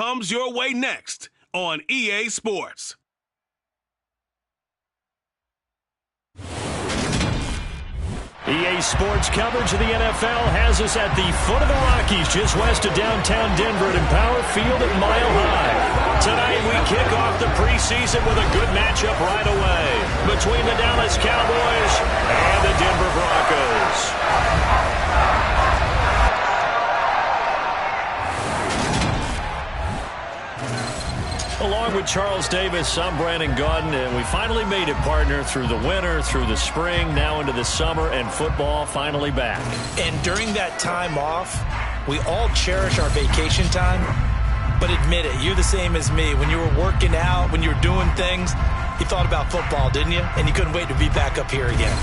comes your way next on EA Sports. EA Sports coverage of the NFL has us at the foot of the Rockies, just west of downtown Denver at Empower Field at Mile High. Tonight we kick off the preseason with a good matchup right away between the Dallas Cowboys and the Denver Broncos. Along with Charles Davis, I'm Brandon Gaudin, and we finally made it, partner, through the winter, through the spring, now into the summer, and football finally back. And during that time off, we all cherish our vacation time, but admit it, you're the same as me. When you were working out, when you were doing things, you thought about football, didn't you? And you couldn't wait to be back up here again.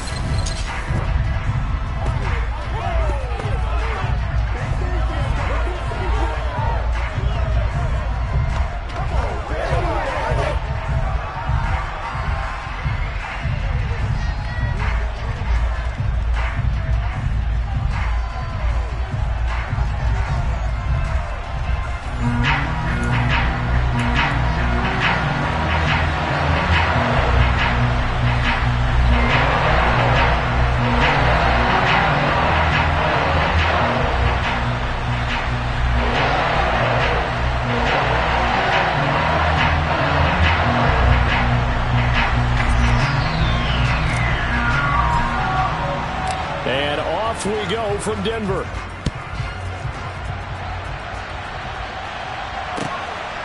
From Denver.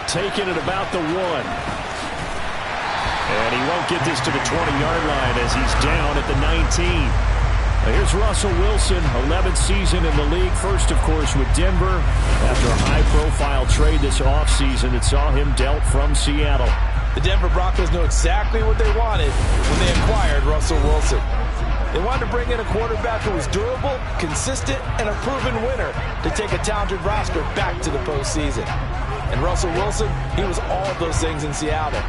Taking it about the 1. And he won't get this to the 20-yard line as he's down at the 19. Here's Russell Wilson, 11th season in the league. First, of course, with Denver after a high-profile trade this offseason that saw him dealt from Seattle. The Denver Broncos know exactly what they wanted when they acquired Russell Wilson. They wanted to bring in a quarterback who was durable, consistent, and a proven winner to take a talented roster back to the postseason. And Russell Wilson, he was all of those things in Seattle.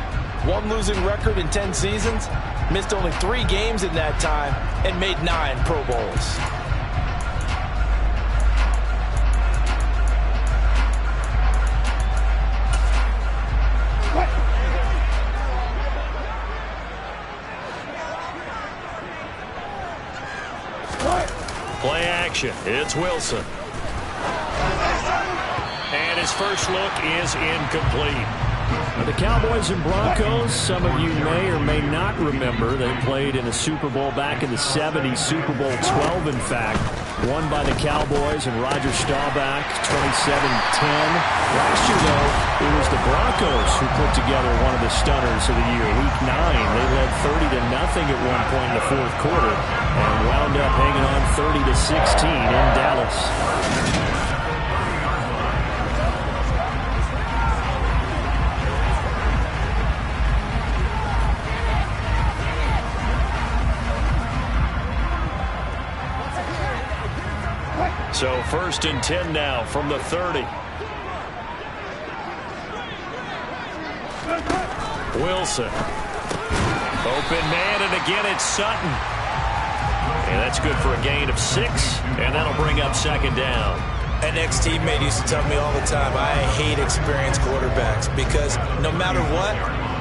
1 losing record in 10 seasons, missed only 3 games in that time, and made 9 Pro Bowls. Play action. It's Wilson. And his first look is incomplete. The Cowboys and Broncos, some of you may or may not remember, they played in a Super Bowl back in the 70s, Super Bowl 12, in fact, won by the Cowboys and Roger Staubach, 27-10. Last year, though, it was the Broncos who put together one of the stunners of the year. Week 9, they led 30-0 at one point in the fourth quarter and wound up hanging on 30-16 in Dallas. So 1st and 10 now from the 30. Wilson. Open man, and again it's Sutton. And that's good for a gain of 6, and that'll bring up 2nd down. An ex-teammate used to tell me all the time, I hate experienced quarterbacks because no matter what,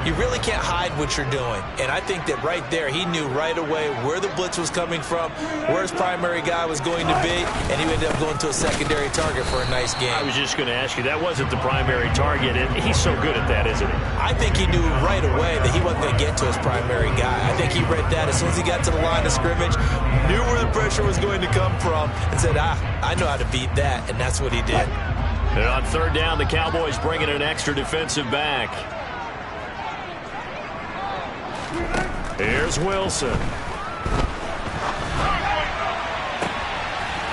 you really can't hide what you're doing. And I think that right there, he knew right away where the blitz was coming from, where his primary guy was going to be, and he ended up going to a secondary target for a nice game. I was just going to ask you, that wasn't the primary target, and he's so good at that, isn't he? I think he knew right away that he wasn't going to get to his primary guy. I think he read that as soon as he got to the line of scrimmage, knew where the pressure was going to come from, and said, I know how to beat that, and that's what he did. And on 3rd down, the Cowboys bring in an extra defensive back. Here's Wilson.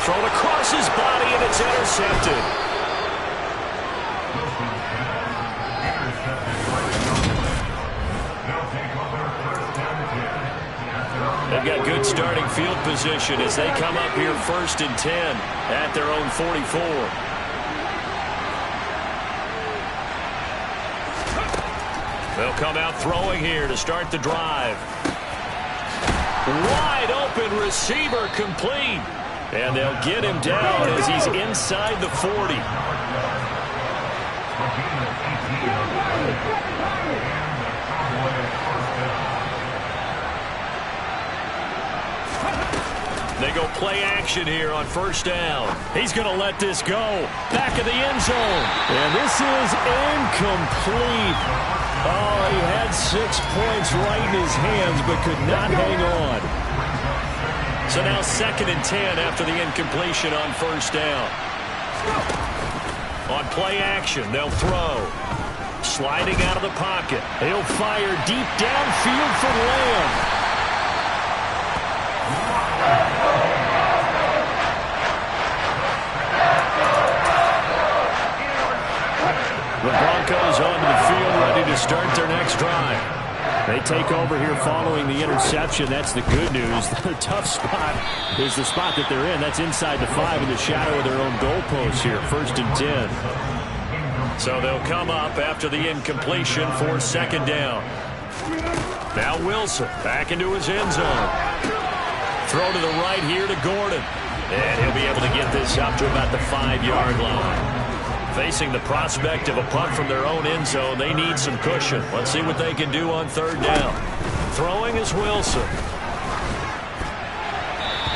Thrown across his body, and it's intercepted. They've got good starting field position as they come up here 1st and 10 at their own 44. They'll come out throwing here to start the drive. Wide open receiver, complete. And they'll get him down as he's inside the 40. They go play action here on first down. He's going to let this go. Back of the end zone. And this is incomplete. Oh, he had 6 points right in his hands, but could not hang on. So now 2nd and 10 after the incompletion on first down. On play action, they'll throw. Sliding out of the pocket. He'll fire deep downfield for Lamb. The Broncos onto the field, ready to start their next drive. They take over here following the interception. That's the good news. The tough spot is the spot that they're in. That's inside the 5 in the shadow of their own goalpost here. 1st and 10. So they'll come up after the incompletion for 2nd down. Now Wilson back into his end zone. Throw to the right here to Gordon. And he'll be able to get this up to about the 5-yard line. Facing the prospect of a punt from their own end zone, they need some cushion. Let's see what they can do on 3rd down. Throwing is Wilson.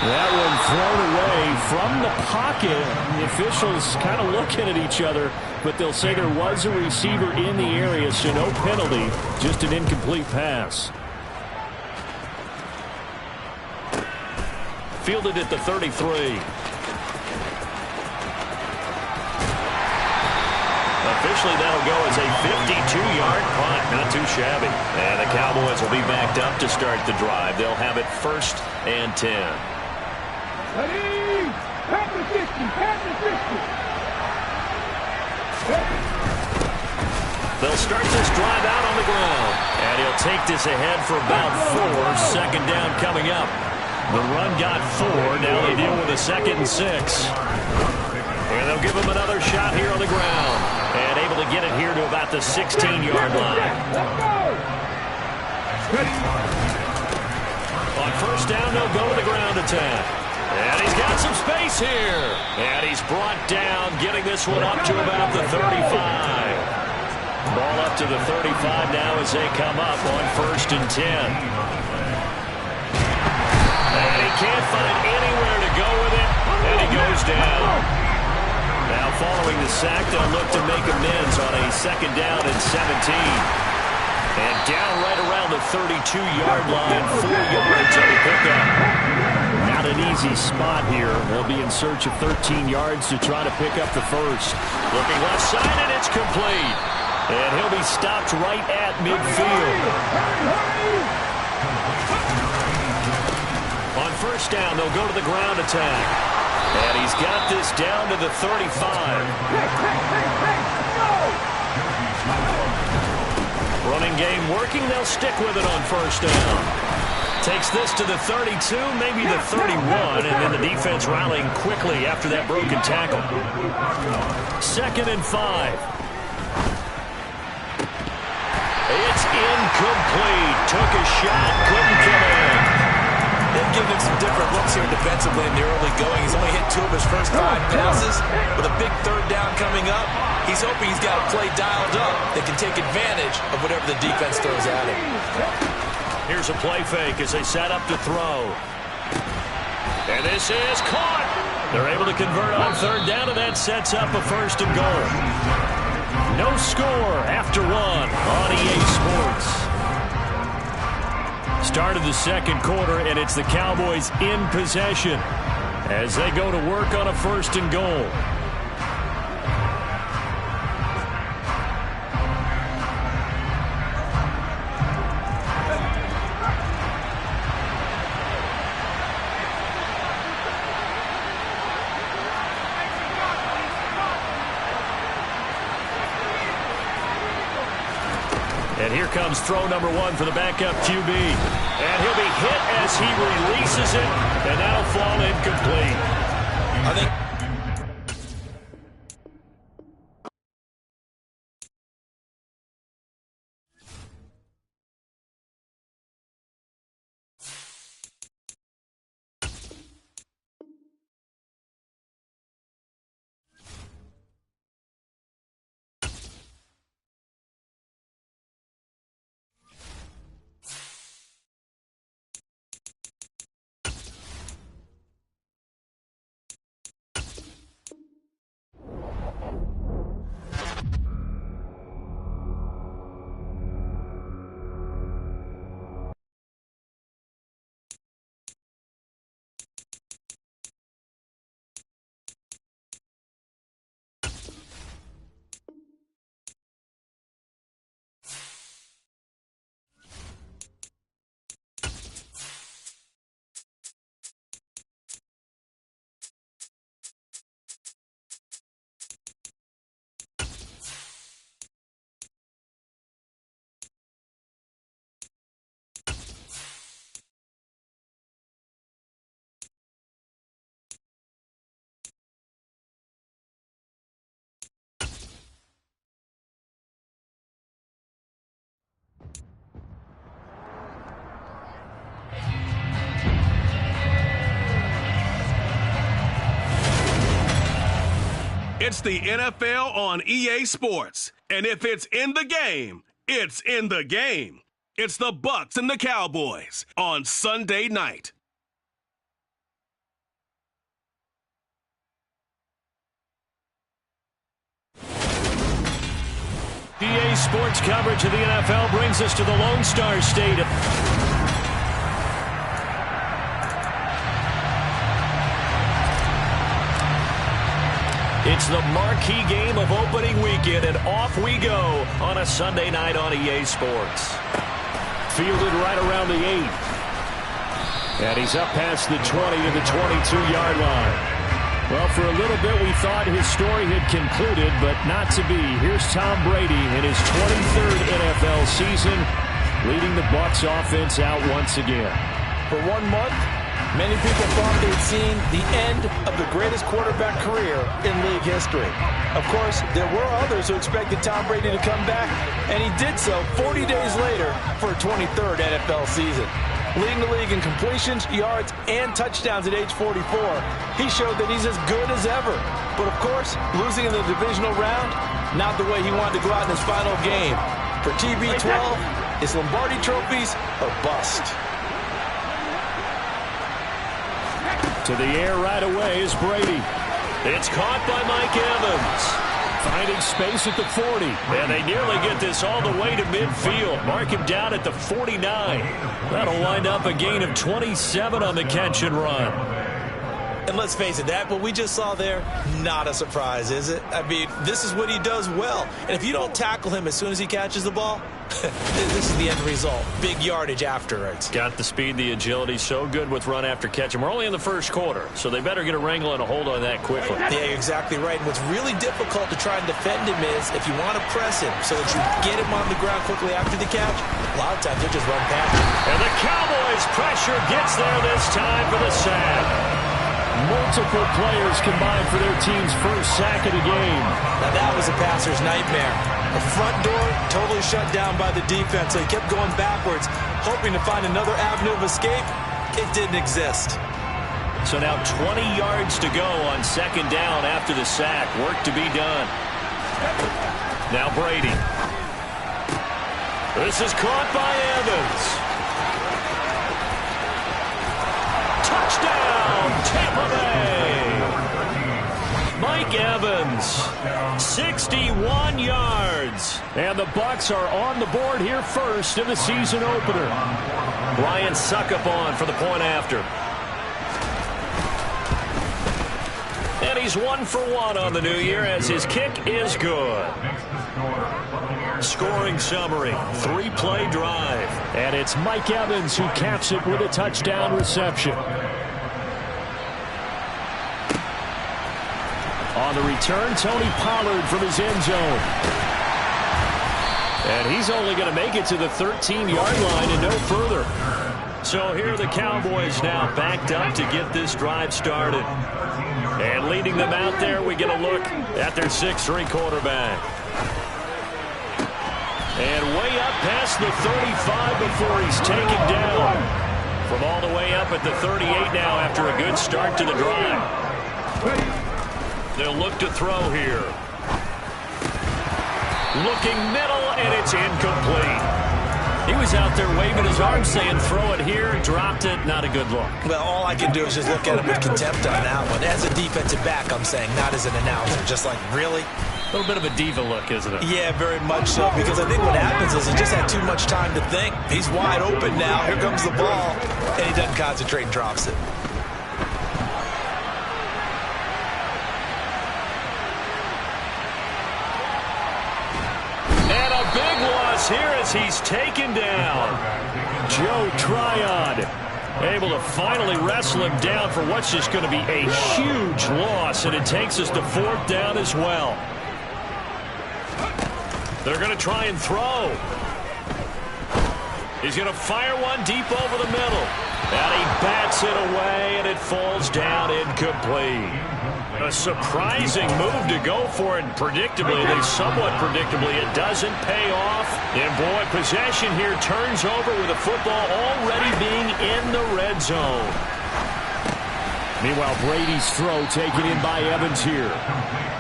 That one thrown away from the pocket. The officials kind of looking at each other, but they'll say there was a receiver in the area, so no penalty, just an incomplete pass. Fielded at the 33. Officially, that'll go as a 52-yard punt. Not too shabby. And the Cowboys will be backed up to start the drive. They'll have it 1st and 10. Ready? Pass the 50. Pass the 50. They'll start this drive out on the ground. And he'll take this ahead for about 4. 2nd down coming up. The run got 4. Now they deal with a 2nd and 6. And they'll give him another shot here on the ground. And able to get it here to about the 16-yard line. On 1st down, they'll go to the ground attack. And he's got some space here. And he's brought down, getting this one up to about the 35. Ball up to the 35 now as they come up on 1st and 10. And he can't find anywhere to go with it. And he goes down. Now following the sack, they'll look to make amends on a 2nd down and 17. And down right around the 32-yard line, 4 yards on the pickup. Not an easy spot here. They'll be in search of 13 yards to try to pick up the 1st. Looking left side, and it's complete. And he'll be stopped right at midfield. On 1st down, they'll go to the ground attack. And he's got this down to the 35. Running game working. They'll stick with it on 1st down. Takes this to the 32, maybe the 31, and then the defense rallying quickly after that broken tackle. 2nd and 5. It's incomplete. Took a shot, couldn't come in. They've given him some different looks here defensively in the early going. He's only hit 2 of his first 5 passes. With a big 3rd down coming up, he's hoping he's got a play dialed up that can take advantage of whatever the defense throws at him. Here's a play fake as they set up to throw. And this is caught. They're able to convert on 3rd down, and that sets up a 1st and goal. No score after 1 on EA Sports. Start of the 2nd quarter, and it's the Cowboys in possession as they go to work on a 1st and goal. And here comes throw number 1 for the backup QB. And he'll be hit as he releases it, and that'll fall incomplete. I think It's the NFL on EA Sports. And if it's in the game, it's in the game. It's the Bucs and the Cowboys on Sunday night. EA Sports coverage of the NFL brings us to the Lone Star State. It's the marquee game of opening weekend, and off we go on a Sunday night on EA Sports. Fielded right around the 8. And he's up past the 20 to the 22-yard line. Well, for a little bit we thought his story had concluded, but not to be. Here's Tom Brady in his 23rd NFL season, leading the Bucs offense out once again. For 1 month, many people thought they'd seen the end of the greatest quarterback career in league history. Of course, there were others who expected Tom Brady to come back, and he did so 40 days later for a 23rd NFL season. Leading the league in completions, yards, and touchdowns at age 44, he showed that he's as good as ever. But of course, losing in the divisional round, not the way he wanted to go out in his final game. For TB12, it's Lombardi trophies or bust. To the air right away is Brady. It's caught by Mike Evans. Finding space at the 40. And they nearly get this all the way to midfield. Mark him down at the 49. That'll wind up a gain of 27 on the catch and run. And let's face it, that what we just saw there, not a surprise, is it? I mean, this is what he does well. And if you don't tackle him as soon as he catches the ball, this is the end result. Big yardage afterwards. Got the speed, the agility, so good with run after catch. And we're only in the first quarter, so they better get a wrangle and a hold on that quickly. Yeah, you're exactly right. And what's really difficult to try and defend him is if you want to press him so that you get him on the ground quickly after the catch, a lot of times he'll just run past him. And the Cowboys pressure gets there this time for the sack. Multiple players combined for their team's first sack of the game. Now that was a passer's nightmare. The front door totally shut down by the defense, so he kept going backwards, hoping to find another avenue of escape. It didn't exist. So now 20 yards to go on second down after the sack. Work to be done. Now Brady. This is caught by Evans. Touchdown, Tampa Bay. Mike Evans, 61 yards. And the Bucs are on the board here first in the season opener. Ryan Suckup on for the point after. And he's 1 for 1 on the new year as his kick is good. Scoring summary, 3-play drive. And it's Mike Evans who caps it with a touchdown reception. On the return, Tony Pollard from his end zone. And he's only going to make it to the 13-yard line and no further. So here are the Cowboys now backed up to get this drive started. And leading them out there, we get a look at their 6'3" quarterback. And way up past the 35 before he's taken down. From all the way up at the 38 now after a good start to the drive. They'll look to throw here. Looking middle, and it's incomplete. He was out there waving his arms saying throw it here, dropped it, not a good look. Well, all I can do is just look at him with contempt on that one. As a defensive back, I'm saying, not as an announcer. Just like, really? A little bit of a diva look, isn't it? Yeah, very much so, because I think what happens is he just had too much time to think. He's wide open now. Here comes the ball, and he doesn't concentrate and drops it. Here as he's taken down. Joe Tryon able to finally wrestle him down for what's just going to be a huge loss, and it takes us to 4th down as well. They're going to try and throw. He's going to fire one deep over the middle. And he bats it away, and it falls down incomplete. A surprising move to go for it predictably, at least somewhat predictably. It doesn't pay off. And boy, possession here turns over with the football already being in the red zone. Meanwhile, Brady's throw taken in by Evans here.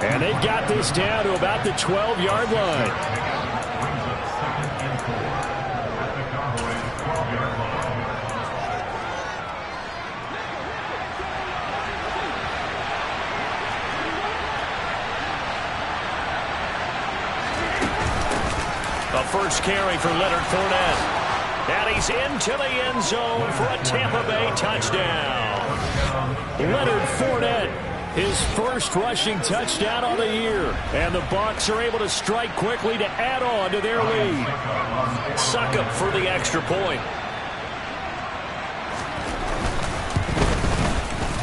And they've got this down to about the 12-yard line. A first carry for Leonard Fournette. And he's into the end zone for a Tampa Bay touchdown. Leonard Fournette, his first rushing touchdown on the year. And the Bucs are able to strike quickly to add on to their lead. Succop for the extra point.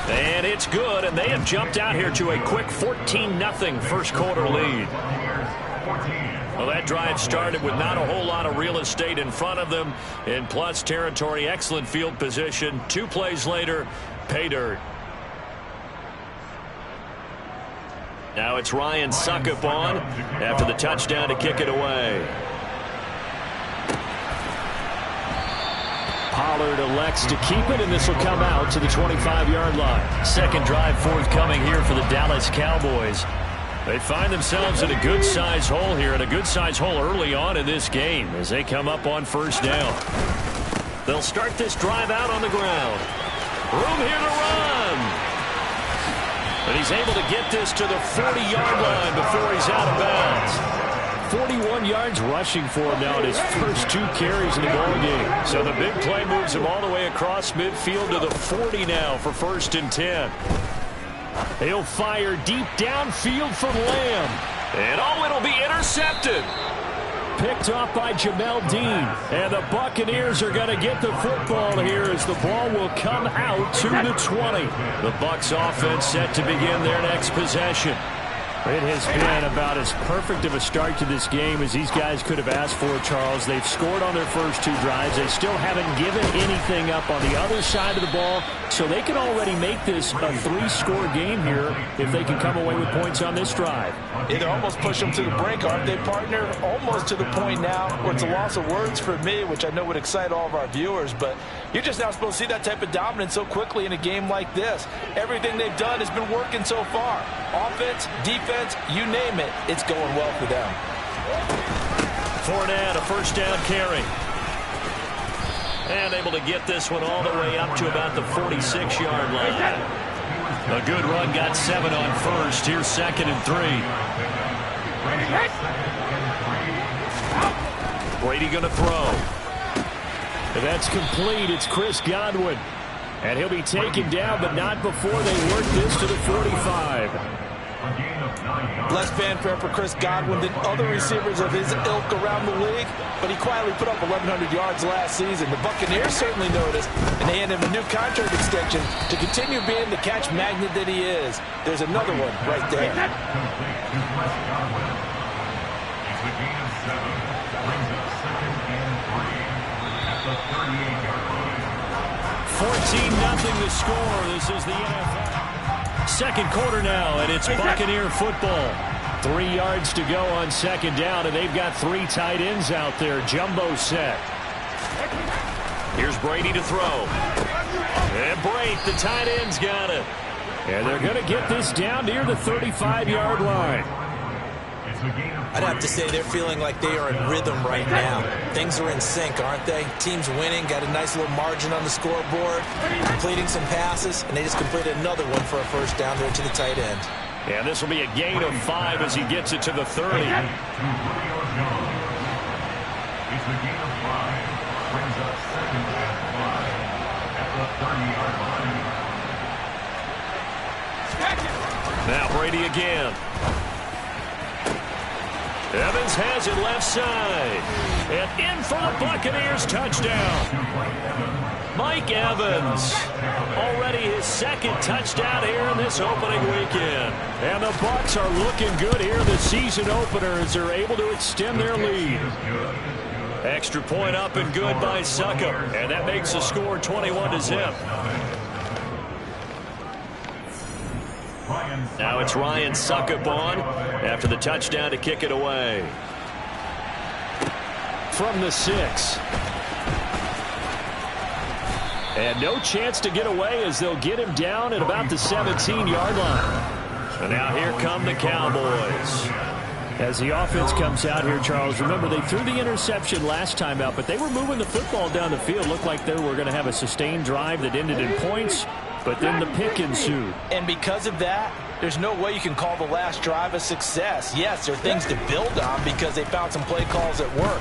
And it's good, and they have jumped out here to a quick 14-0 first quarter lead. Well, that drive started with not a whole lot of real estate in front of them. In plus territory, excellent field position. 2 plays later, pay dirt. Now it's Ryan Succop on after the touchdown to kick it away. Pollard elects to keep it, and this will come out to the 25-yard line. Second drive forthcoming here for the Dallas Cowboys. They find themselves in a good-sized hole here, and a good-sized hole early on in this game as they come up on first down. They'll start this drive out on the ground. Room here to run. And he's able to get this to the 40-yard line before he's out of bounds. 41 yards rushing for him now in his first 2 carries in the ball game. So the big play moves him all the way across midfield to the 40 now for 1st and 10. He'll fire deep downfield from Lamb. And it'll be intercepted. Picked off by Jamel Dean. And the Buccaneers are going to get the football here as the ball will come out to the 20. The Bucs offense set to begin their next possession. It has been about as perfect of a start to this game as these guys could have asked for, Charles. They've scored on their first 2 drives. They still haven't given anything up on the other side of the ball, so they can already make this a 3-score game here if they can come away with points on this drive. Yeah, they're almost pushing them to the brink, aren't they, partner? Almost to the point now where it's a loss of words for me, which I know would excite all of our viewers, but you're just not supposed to see that type of dominance so quickly in a game like this. Everything they've done has been working so far. Offense, defense, you name it, it's going well for them. Fournette, a first down carry. And able to get this one all the way up to about the 46-yard line. A good run, got 7 on first. Here's 2nd and 3. Brady going to throw. And that's complete. It's Chris Godwin. And he'll be taken down, but not before they work this to the 45. Less fanfare for Chris Godwin than other receivers of his ilk around the league, but he quietly put up 1,100 yards last season. The Buccaneers certainly noticed, and they hand him a new contract extension to continue being the catch magnet that he is. There's another one right there. 14-0 the score. This is the NFL. Second quarter now, and it's Buccaneer football. 3 yards to go on second down, and they've got 3 tight ends out there. Jumbo set. Here's Brady to throw. And Brady, the tight end's got it. And they're going to get this down near the 35-yard line. I'd have to say they're feeling like they are in rhythm right now. Things are in sync, aren't they? Team's winning, got a nice little margin on the scoreboard, completing some passes, and they just completed another one for a first down there to the tight end. And this will be a gain of 5 as he gets it to the 30. Now Brady again. Evans has it left side. And in for the Buccaneers touchdown. Mike Evans. Already his 2nd touchdown here in this opening weekend. And the Bucs are looking good here. The season openers are able to extend their lead. Extra point up and good by Succop. And that makes the score 21-0. Now it's Ryan Succop on after the touchdown to kick it away. From the 6. And no chance to get away as they'll get him down at about the 17-yard line. And now here come the Cowboys. As the offense comes out here, Charles, remember they threw the interception last time out, but they were moving the football down the field. Looked like they were going to have a sustained drive that ended in points, but then the pick ensued. And because of that, there's no way you can call the last drive a success. Yes, there are things to build on because they found some play calls that work.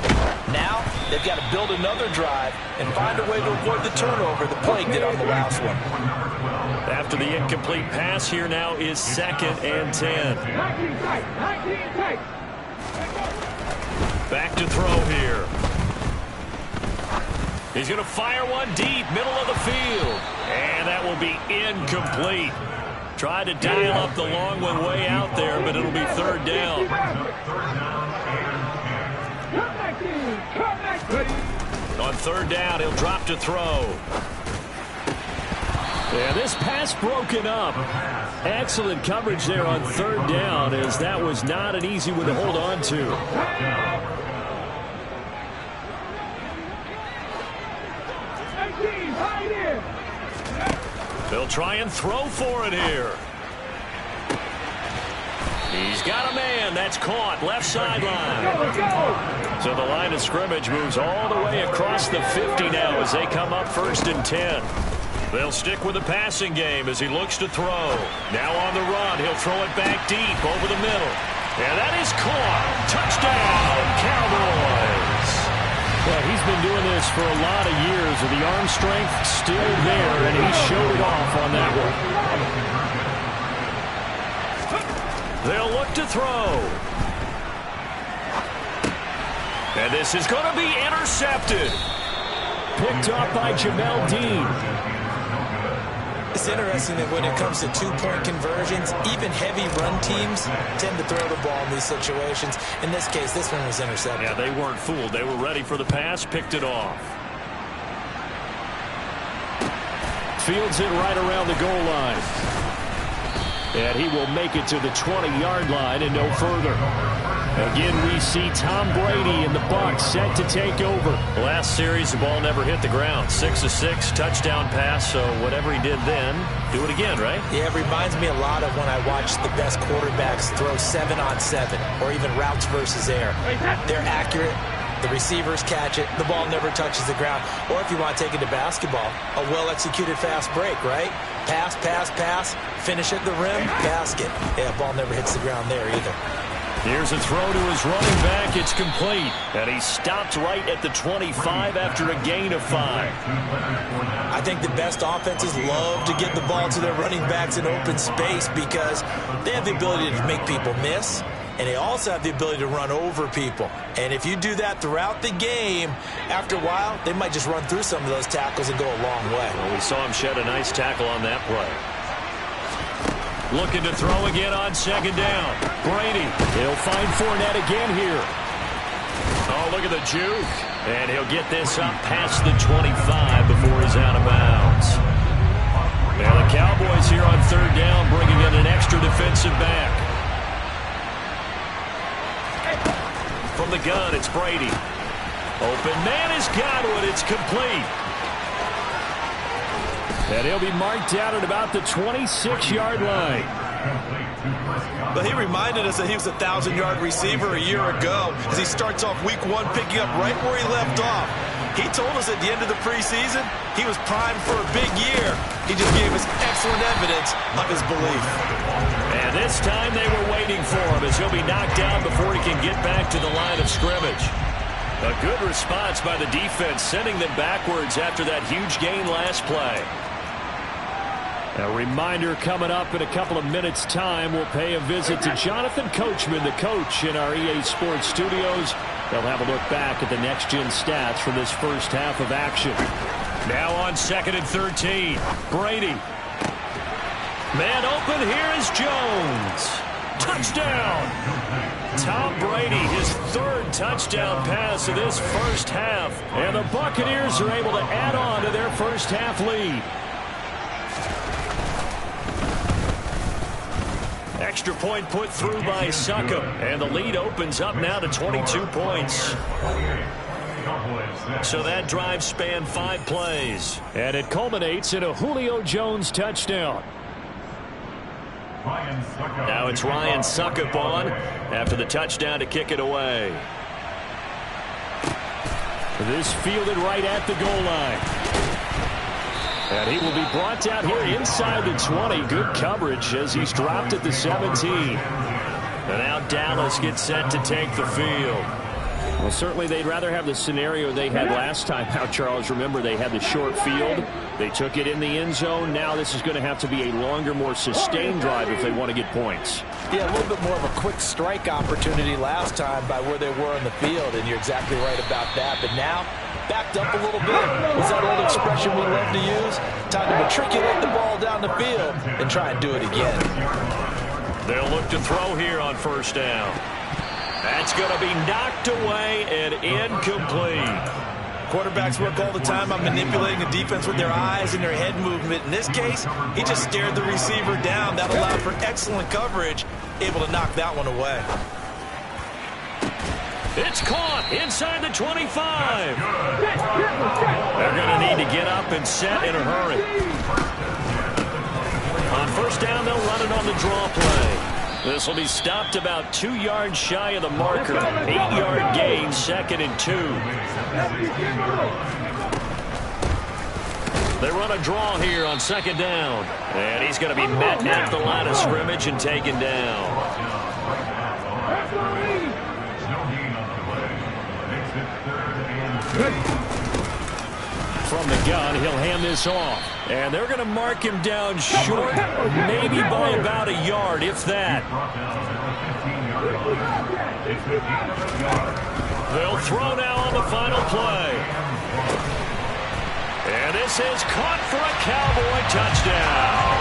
Now, they've got to build another drive and find a way to avoid the turnover that plagued it on the last one. After the incomplete pass, here now is 2nd and 10. Back to throw here. He's going to fire one deep, middle of the field. And that will be incomplete. Tried to dial up the long one way out there, but it'll be 3rd down. On 3rd down, he'll drop to throw. Yeah, this pass broken up. Excellent coverage there on 3rd down, as that was not an easy one to hold on to. They'll try and throw for it here. He's got a man. That's caught. Left sideline. So the line of scrimmage moves all the way across the 50 now as they come up 1st and 10. They'll stick with the passing game as he looks to throw. Now on the run. He'll throw it back deep over the middle. And that is caught. Touchdown, Cowboys. Well, he's been doing this for a lot of years, with the arm strength still there, and he showed it off on that one. They'll look to throw. And this is going to be intercepted. Picked up by Jamel Dean. It's interesting that when it comes to two-point conversions, even heavy run teams tend to throw the ball in these situations. In this case, this one was intercepted. Yeah, they weren't fooled. They were ready for the pass, picked it off. Fields it right around the goal line. And he will make it to the 20-yard line and no further. Again, we see Tom Brady and the Bucs set to take over. Last series, the ball never hit the ground. 6 of 6, touchdown pass, so whatever he did then, do it again, right? Yeah, it reminds me a lot of when I watched the best quarterbacks throw 7-on-7 or even routes versus air. They're accurate. The receivers catch it. The ball never touches the ground. Or if you want to take it to basketball, a well-executed fast break, right? Pass, pass, pass, finish at the rim, basket. Yeah, ball never hits the ground there either. Here's a throw to his running back. It's complete. And he stopped right at the 25 after a gain of 5. I think the best offenses love to get the ball to their running backs in open space because they have the ability to make people miss, and they also have the ability to run over people. And if you do that throughout the game, after a while, they might just run through some of those tackles and go a long way. Well, we saw him shed a nice tackle on that play. Looking to throw again on 2nd down. Brady, he'll find Fournette again here. Oh, look at the juke. And he'll get this up past the 25 before he's out of bounds. Now the Cowboys here on 3rd down, bringing in an extra defensive back. From the gun, it's Brady. Open man has got it. It's complete. And he'll be marked out at about the 26-yard line. But he reminded us that he was a 1,000-yard receiver a year ago as he starts off week 1 picking up right where he left off. He told us at the end of the preseason he was primed for a big year. He just gave us excellent evidence of his belief. And this time they were waiting for him as he'll be knocked out before he can get back to the line of scrimmage. A good response by the defense, sending them backwards after that huge gain last play. A reminder coming up in a couple of minutes' time. We'll pay a visit to Jonathan Coachman, the coach in our EA Sports studios. They'll have a look back at the next-gen stats from this first half of action. Now on 2nd and 13. Brady. Man open. Here is Jones. Touchdown. Tom Brady, his 3rd touchdown pass of this first half. And the Buccaneers are able to add on to their first half lead. Extra point put through by Succop, and the lead opens up now to 22 points. So that drive spanned 5 plays, and it culminates in a Julio Jones touchdown. Now it's Ryan Suckup on after the touchdown to kick it away. This fielded right at the goal line. And he will be brought down here inside the 20. Good coverage as he's dropped at the 17. And now Dallas gets set to take the field. Well, certainly they'd rather have the scenario they had last time out, Charles. Remember, they had the short field. They took it in the end zone. Now this is going to have to be a longer, more sustained drive if they want to get points. Yeah, a little bit more of a quick strike opportunity last time by where they were in the field, and you're exactly right about that. But now, backed up a little bit. What's that old expression we love to use? Time to matriculate the ball down the field and try and do it again. They'll look to throw here on first down. That's going to be knocked away and incomplete. Quarterbacks work all the time on manipulating the defense with their eyes and their head movement. In this case, he just stared the receiver down. That allowed for excellent coverage, able to knock that one away. It's caught inside the 25. They're going to need to get up and set in a hurry. On first down, they'll run it on the draw play. This will be stopped about 2 yards shy of the marker. 8-yard gain, 2nd and 2. They run a draw here on 2nd down. And he's going to be met at the line of scrimmage and taken down. From the gun, he'll hand this off. And they're going to mark him down short, maybe by about a yard, if that. They'll throw now on the final play. And this is caught for a Cowboy touchdown.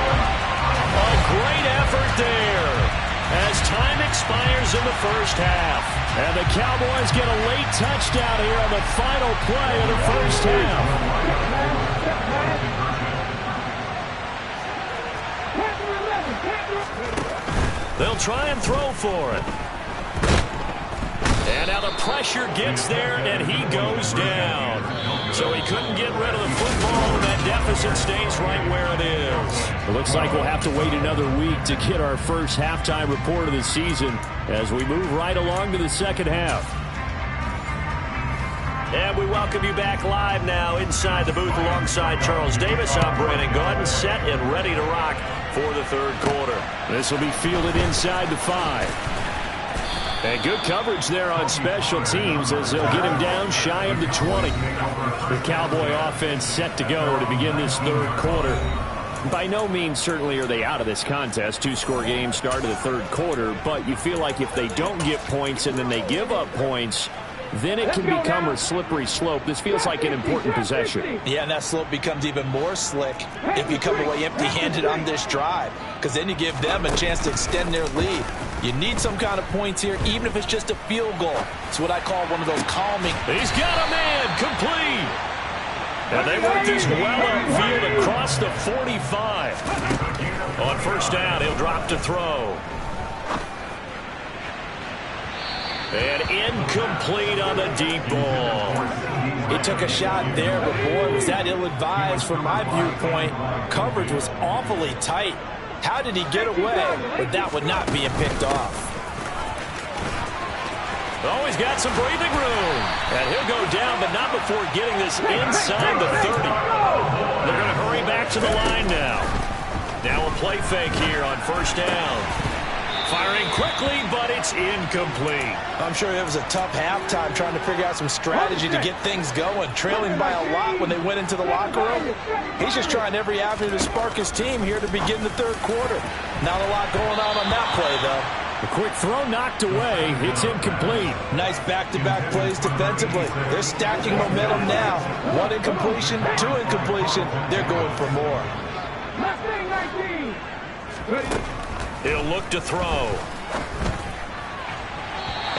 A great effort there as time expires in the first half. And the Cowboys get a late touchdown here on the final play of the first half. They'll try and throw for it. And now the pressure gets there, and he goes down. So he couldn't get rid of the football, and that deficit stays right where it is. It looks like we'll have to wait another week to get our first halftime report of the season as we move right along to the second half. And we welcome you back live now inside the booth alongside Charles Davis. I'm Brandon Gaudin, set and ready to rock for the third quarter. This will be fielded inside the 5. And good coverage there on special teams as they'll get him down shy of the 20. The Cowboy offense set to go to begin this third quarter. By no means certainly are they out of this contest. 2-score game start of the third quarter, but you feel like if they don't get points and then they give up points, then it can become a slippery slope. This feels like an important possession. Yeah, and that slope becomes even more slick if you come away empty-handed on this drive, because then you give them a chance to extend their lead. You need some kind of points here, even if it's just a field goal. It's what I call one of those calming. He's got a man, complete. And they work this well upfield across the 45. On first down, he'll drop to throw. And incomplete on the deep ball. He took a shot there, but boy, was that ill-advised from my viewpoint. Coverage was awfully tight. How did he get away with that one not being picked off? Oh, he's got some breathing room. And he'll go down, but not before getting this inside the 30. They're going to hurry back to the line now. Now a play fake here on first down. Firing quickly, but it's incomplete. I'm sure it was a tough halftime trying to figure out some strategy to get things going. Trailing by a lot when they went into the locker room. He's just trying every avenue to spark his team here to begin the third quarter. Not a lot going on that play, though. A quick throw knocked away. It's incomplete. Nice back-to-back plays defensively. They're stacking momentum now. 1 incompletion, 2 incompletion. They're going for more. He'll look to throw.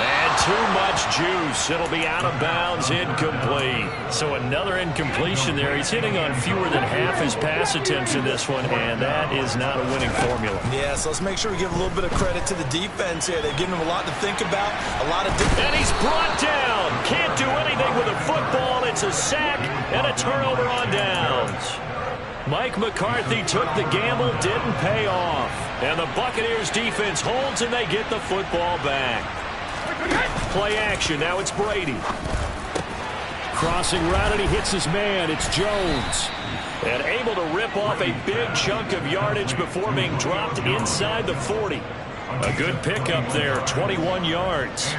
And too much juice. It'll be out of bounds, incomplete. So another incompletion there. He's hitting on fewer than half his pass attempts in this one, and that is not a winning formula. Yeah, so let's make sure we give a little bit of credit to the defense here. They've given him a lot to think about, a lot of... And he's brought down. Can't do anything with a football. It's a sack and a turnover on downs. Mike McCarthy took the gamble, didn't pay off. And the Buccaneers defense holds and they get the football back. Play action, now it's Brady. Crossing route and he hits his man, it's Jones. And able to rip off a big chunk of yardage before being dropped inside the 40. A good pickup there, 21 yards.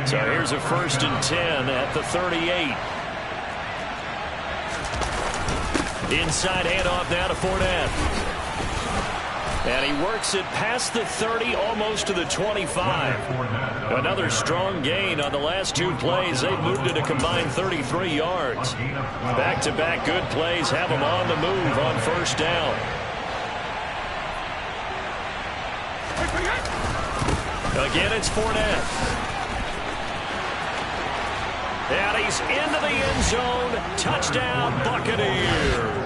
So here's a 1st and 10 at the 38. Inside handoff now to Fournette. And he works it past the 30, almost to the 25. Another strong gain on the last 2 plays. They've moved it a combined 33 yards. Back-to-back good plays have them on the move on 1st down. Again, it's Fournette. And he's into the end zone. Touchdown, Buccaneers.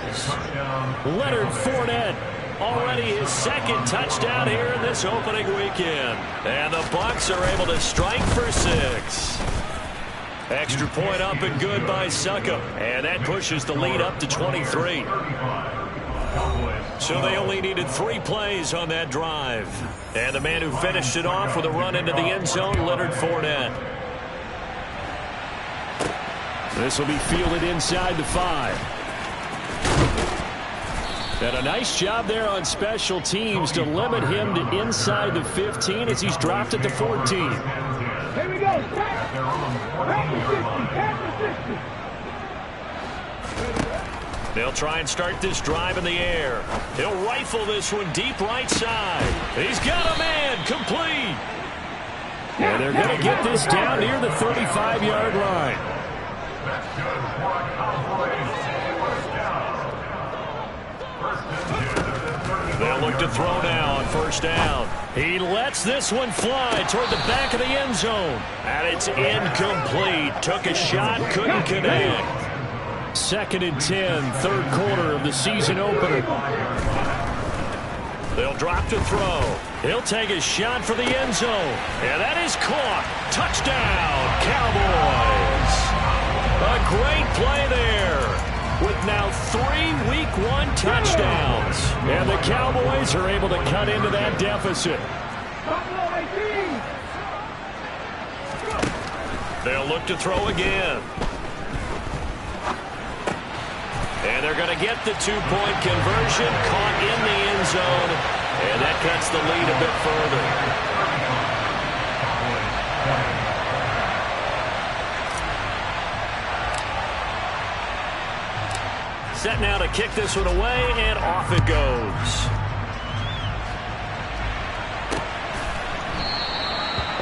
Leonard Fournette, already his 2nd touchdown here in this opening weekend. And the Bucs are able to strike for 6. Extra point up and good by Succop. And that pushes the lead up to 23. So they only needed 3 plays on that drive. And the man who finished it off with a run into the end zone, Leonard Fournette. This will be fielded inside the 5. And a nice job there on special teams to limit him to inside the 15 as he's dropped at the 14. Here we go. Pass the 60. They'll try and start this drive in the air. He'll rifle this one deep right side. He's got a man, complete. And they're going to get this down near the 35-yard line. They'll look to throw now on 1st down. He lets this one fly toward the back of the end zone. And it's incomplete. Took a shot, couldn't connect. 2nd and 10, 3rd quarter of the season opener. They'll drop to throw. He'll take a shot for the end zone. And that is caught. Touchdown, Cowboys. A great play there. With now 3 Week 1 touchdowns. And the Cowboys are able to cut into that deficit. They'll look to throw again. And they're going to get the 2-point conversion, caught in the end zone, and that cuts the lead a bit further. Set now to kick this one away, and off it goes.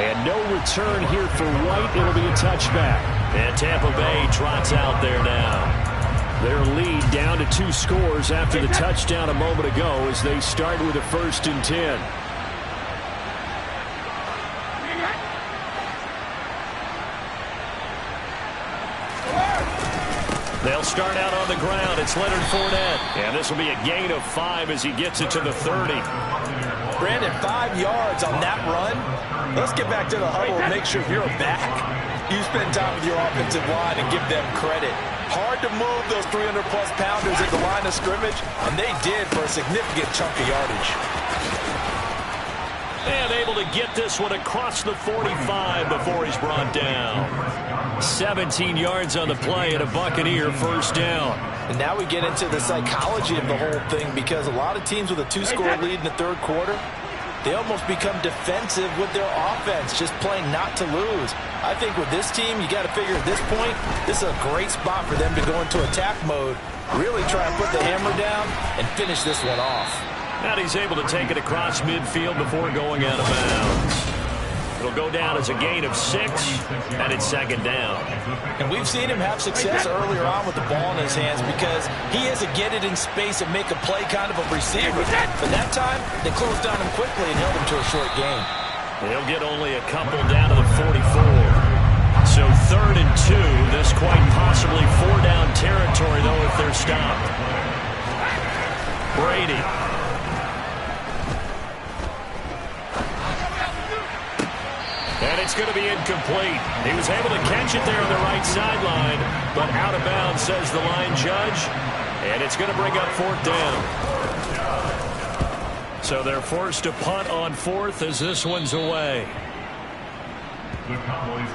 And no return here for White. It'll be a touchback. And Tampa Bay trots out there now. Their lead down to 2 scores after the touchdown a moment ago as they start with a 1st and 10. They'll start out on the ground. It's Leonard Fournette. And this will be a gain of 5 as he gets it to the 30. Brandon, 5 yards on that run. Let's get back to the huddle and make sure if you're a back, you spend time with your offensive line and give them credit. Hard to move those 300-plus pounders at the line of scrimmage, and they did for a significant chunk of yardage. And able to get this one across the 45 before he's brought down. 17 yards on the play and a Buccaneer 1st down. And now we get into the psychology of the whole thing, because a lot of teams with a 2-score lead in the 3rd quarter, they almost become defensive with their offense, just playing not to lose. I think with this team, you got to figure at this point, this is a great spot for them to go into attack mode, really try and put the hammer down and finish this one off. And he's able to take it across midfield before going out of bounds. It'll go down as a gain of 6, and it's 2nd down. And we've seen him have success earlier on with the ball in his hands because he has a get it in space and make a play kind of a receiver. But that time, they closed on him quickly and held him to a short gain. He'll get only a couple down to the 44. So 3rd and 2. This quite possibly 4-down territory, though, if they're stopped. Brady. And it's going to be incomplete. He was able to catch it there on the right sideline, but out of bounds, says the line judge. And it's going to bring up 4th down. So they're forced to punt on 4th as this one's away.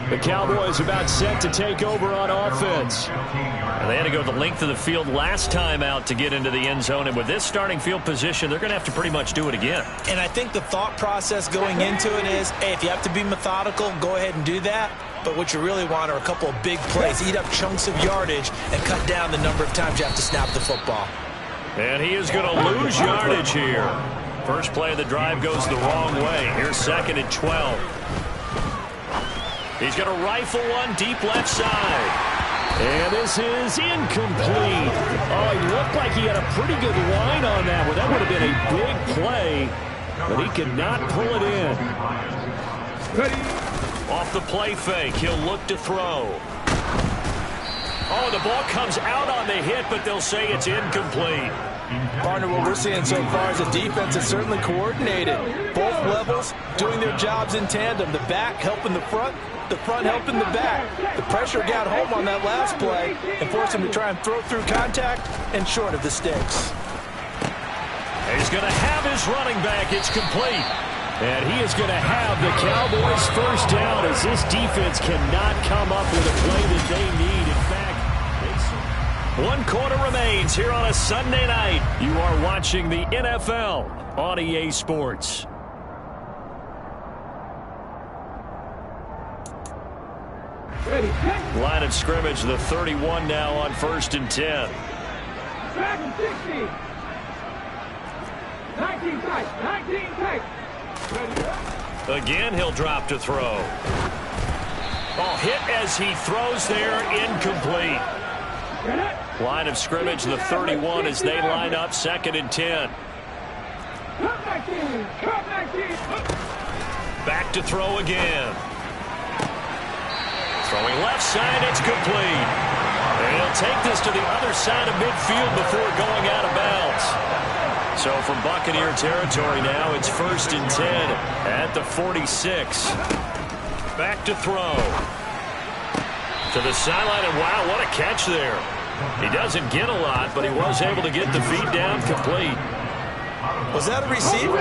The Cowboys about set to take over on offense. And they had to go the length of the field last time out to get into the end zone. And with this starting field position, they're going to have to pretty much do it again. And I think the thought process going into it is, hey, if you have to be methodical, go ahead and do that. But what you really want are a couple of big plays. Eat up chunks of yardage and cut down the number of times you have to snap the football. And he is going to lose yardage here. First play of the drive goes the wrong way. Here's 2nd and 12. He's going to rifle one deep left side. And this is incomplete. Oh, he looked like he had a pretty good line on that one. That would have been a big play, but he could not pull it in. Off the play fake, he'll look to throw. Oh, the ball comes out on the hit, but they'll say it's incomplete. Partner, what we're seeing so far is the defense is certainly coordinated. Both levels doing their jobs in tandem. The back helping the front helping the back. The pressure got home on that last play and forced him to try and throw through contact and short of the sticks. He's going to have his running back. It's complete. And he is going to have the Cowboys first down as this defense cannot come up with a play that they need. In fact, 1 quarter remains here on a Sunday night. You are watching the NFL on EA Sports. Line of scrimmage, the 31 now on 1st and 10. 19 tight. Again, he'll drop to throw. Ball hit as he throws there, incomplete. Line of scrimmage, the 31 as they line up, 2nd and 10. Back to throw again. Throwing left side, it's complete. And he'll take this to the other side of midfield before going out of bounds. So from Buccaneer territory now, it's 1st and 10 at the 46. Back to throw. To the sideline, and wow, what a catch there. He doesn't get a lot, but he was able to get the feed down complete. Was that a receiver?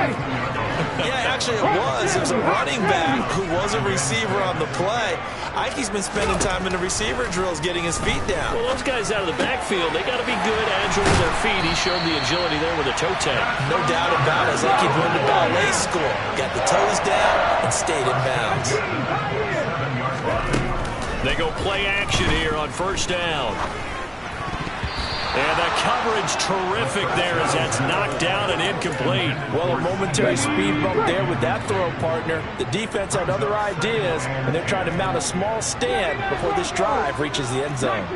Yeah, actually it was. It was a running back who was a receiver on the play. Ikey's been spending time in the receiver drills getting his feet down. Well, those guys out of the backfield, they got to be good, agile with their feet. He showed the agility there with a toe tag. No doubt about it. It's like he learned the ballet school. Got the toes down and stayed in bounds. They go play action here on 1st down. And the coverage terrific there as that's knocked down and incomplete. Well, a momentary speed bump there with that throw, partner. The defense had other ideas, and they're trying to mount a small stand before this drive reaches the end zone.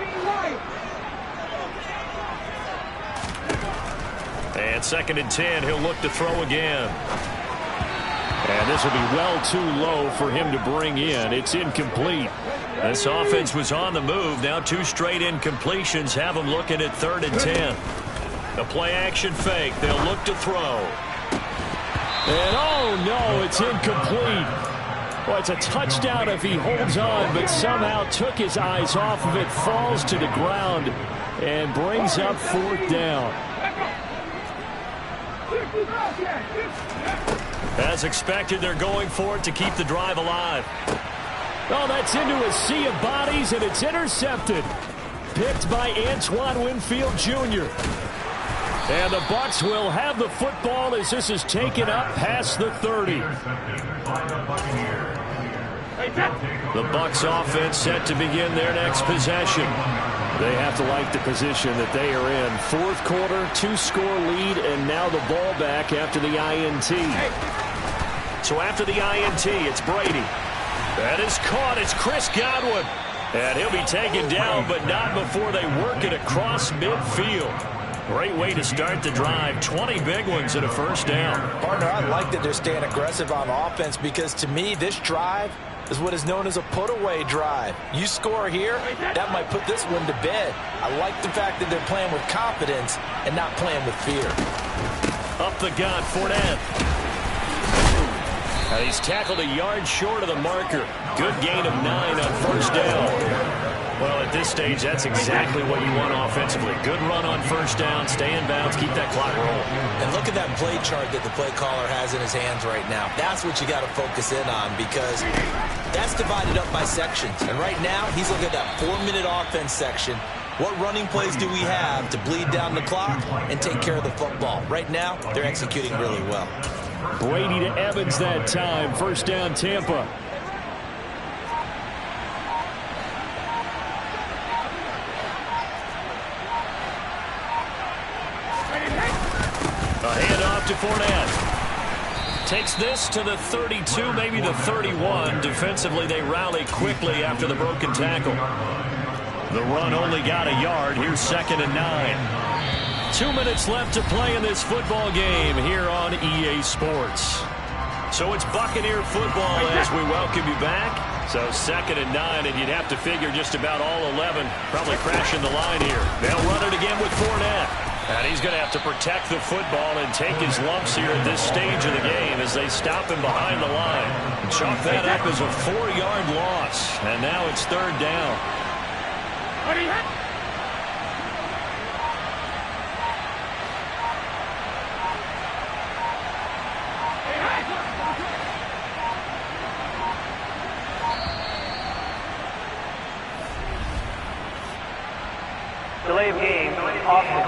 And 2nd and 10, he'll look to throw again. And this will be well too low for him to bring in. It's incomplete. This offense was on the move. Now 2 straight incompletions have them looking at 3rd and 10. The play action fake. They'll look to throw. And oh no, it's incomplete. Well, it's a touchdown if he holds on, but somehow took his eyes off of it, falls to the ground, and brings up 4th down. As expected, they're going for it to keep the drive alive. Oh, that's into a sea of bodies, and it's intercepted. Picked by Antoine Winfield Jr. And the Bucs will have the football as this is taken up past the 30. The Bucs offense set to begin their next possession. They have to like the position that they are in. 4th quarter, 2-score lead, and now the ball back after the INT. So after the INT, it's Brady. That is caught. It's Chris Godwin. And he'll be taken down, but not before they work it across midfield. Great way to start the drive. 20 big ones and a 1st down. Partner, I like that they're staying aggressive on offense because to me, this drive is what is known as a put-away drive. You score here, that might put this one to bed. I like the fact that they're playing with confidence and not playing with fear. Up the gut, Fournette. He's tackled a yard short of the marker. Good gain of 9 on first down. Well, at this stage, that's exactly what you want offensively. Good run on first down, stay in bounds, keep that clock rolling. And look at that play chart that the play caller has in his hands right now. That's what you got to focus in on because that's divided up by sections. And right now, he's looking at that 4-minute offense section. What running plays do we have to bleed down the clock and take care of the football? Right now, they're executing really well. Brady to Evans that time. First down, Tampa. A handoff to Fournette. Takes this to the 32, maybe the 31. Defensively, they rally quickly after the broken tackle. The run only got a yard. Here's 2nd and 9. 2 minutes left to play in this football game here on EA Sports. So it's Buccaneer football as we welcome you back. So 2nd and 9, and you'd have to figure just about all 11 probably crashing the line here. They'll run it again with Fournette. And he's going to have to protect the football and take his lumps here at this stage of the game as they stop him behind the line. Chalk that up as a 4-yard loss. And now it's 3rd down. Delay of game, offense.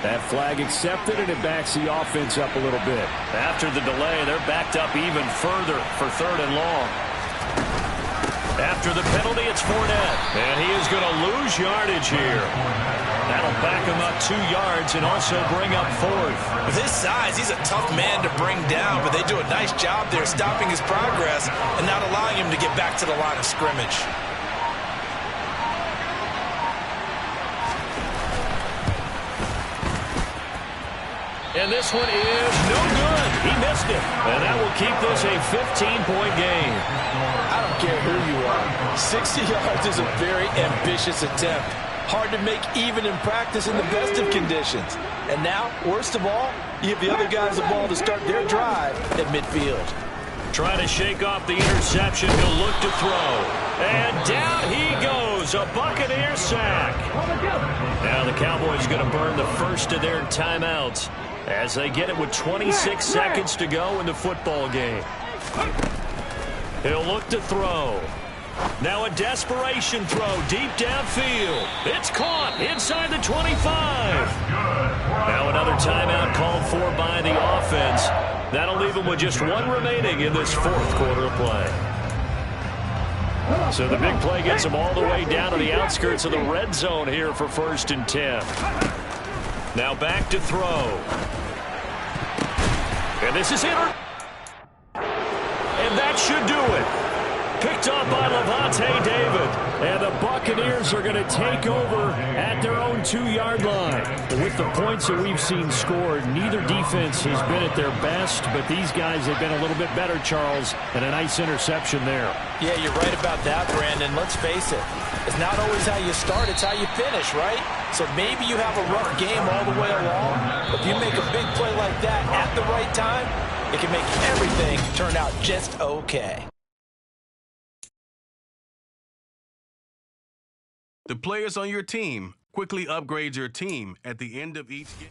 That flag accepted, and it backs the offense up a little bit. After the delay, they're backed up even further for 3rd and long. After the penalty, it's Fournette, and he is going to lose yardage here. That'll back him up 2 yards and also bring up 4th. With his size, he's a tough man to bring down, but they do a nice job there stopping his progress and not allowing him to get back to the line of scrimmage. And this one is no good. He missed it. And that will keep this a 15-point game. I don't care who you are. 60 yards is a very ambitious attempt. Hard to make even in practice in the best of conditions. And now, worst of all, you give the other guys the ball to start their drive at midfield. Trying to shake off the interception. He'll look to throw. And down he goes. A Buccaneer sack. Now the Cowboys are going to burn the first of their timeouts as they get it with 26 seconds to go in the football game. He'll look to throw. Now a desperation throw deep downfield. It's caught inside the 25. Now another timeout called for by the offense. That'll leave them with just 1 remaining in this 4th quarter of play. So the big play gets them all the way down to the outskirts of the red zone here for 1st and 10. Now back to throw. And this is it. And that should do it. Picked up by Levante David. And the Buccaneers are going to take over at their own 2-yard line. With the points that we've seen scored, neither defense has been at their best, but these guys have been a little bit better, Charles, and a nice interception there. Yeah, you're right about that, Brandon. Let's face it. It's not always how you start, it's how you finish, right? So maybe you have a rough game all the way along, but if you make a big play like that at the right time, it can make everything turn out just okay. The players on your team quickly upgrade your team at the end of each game.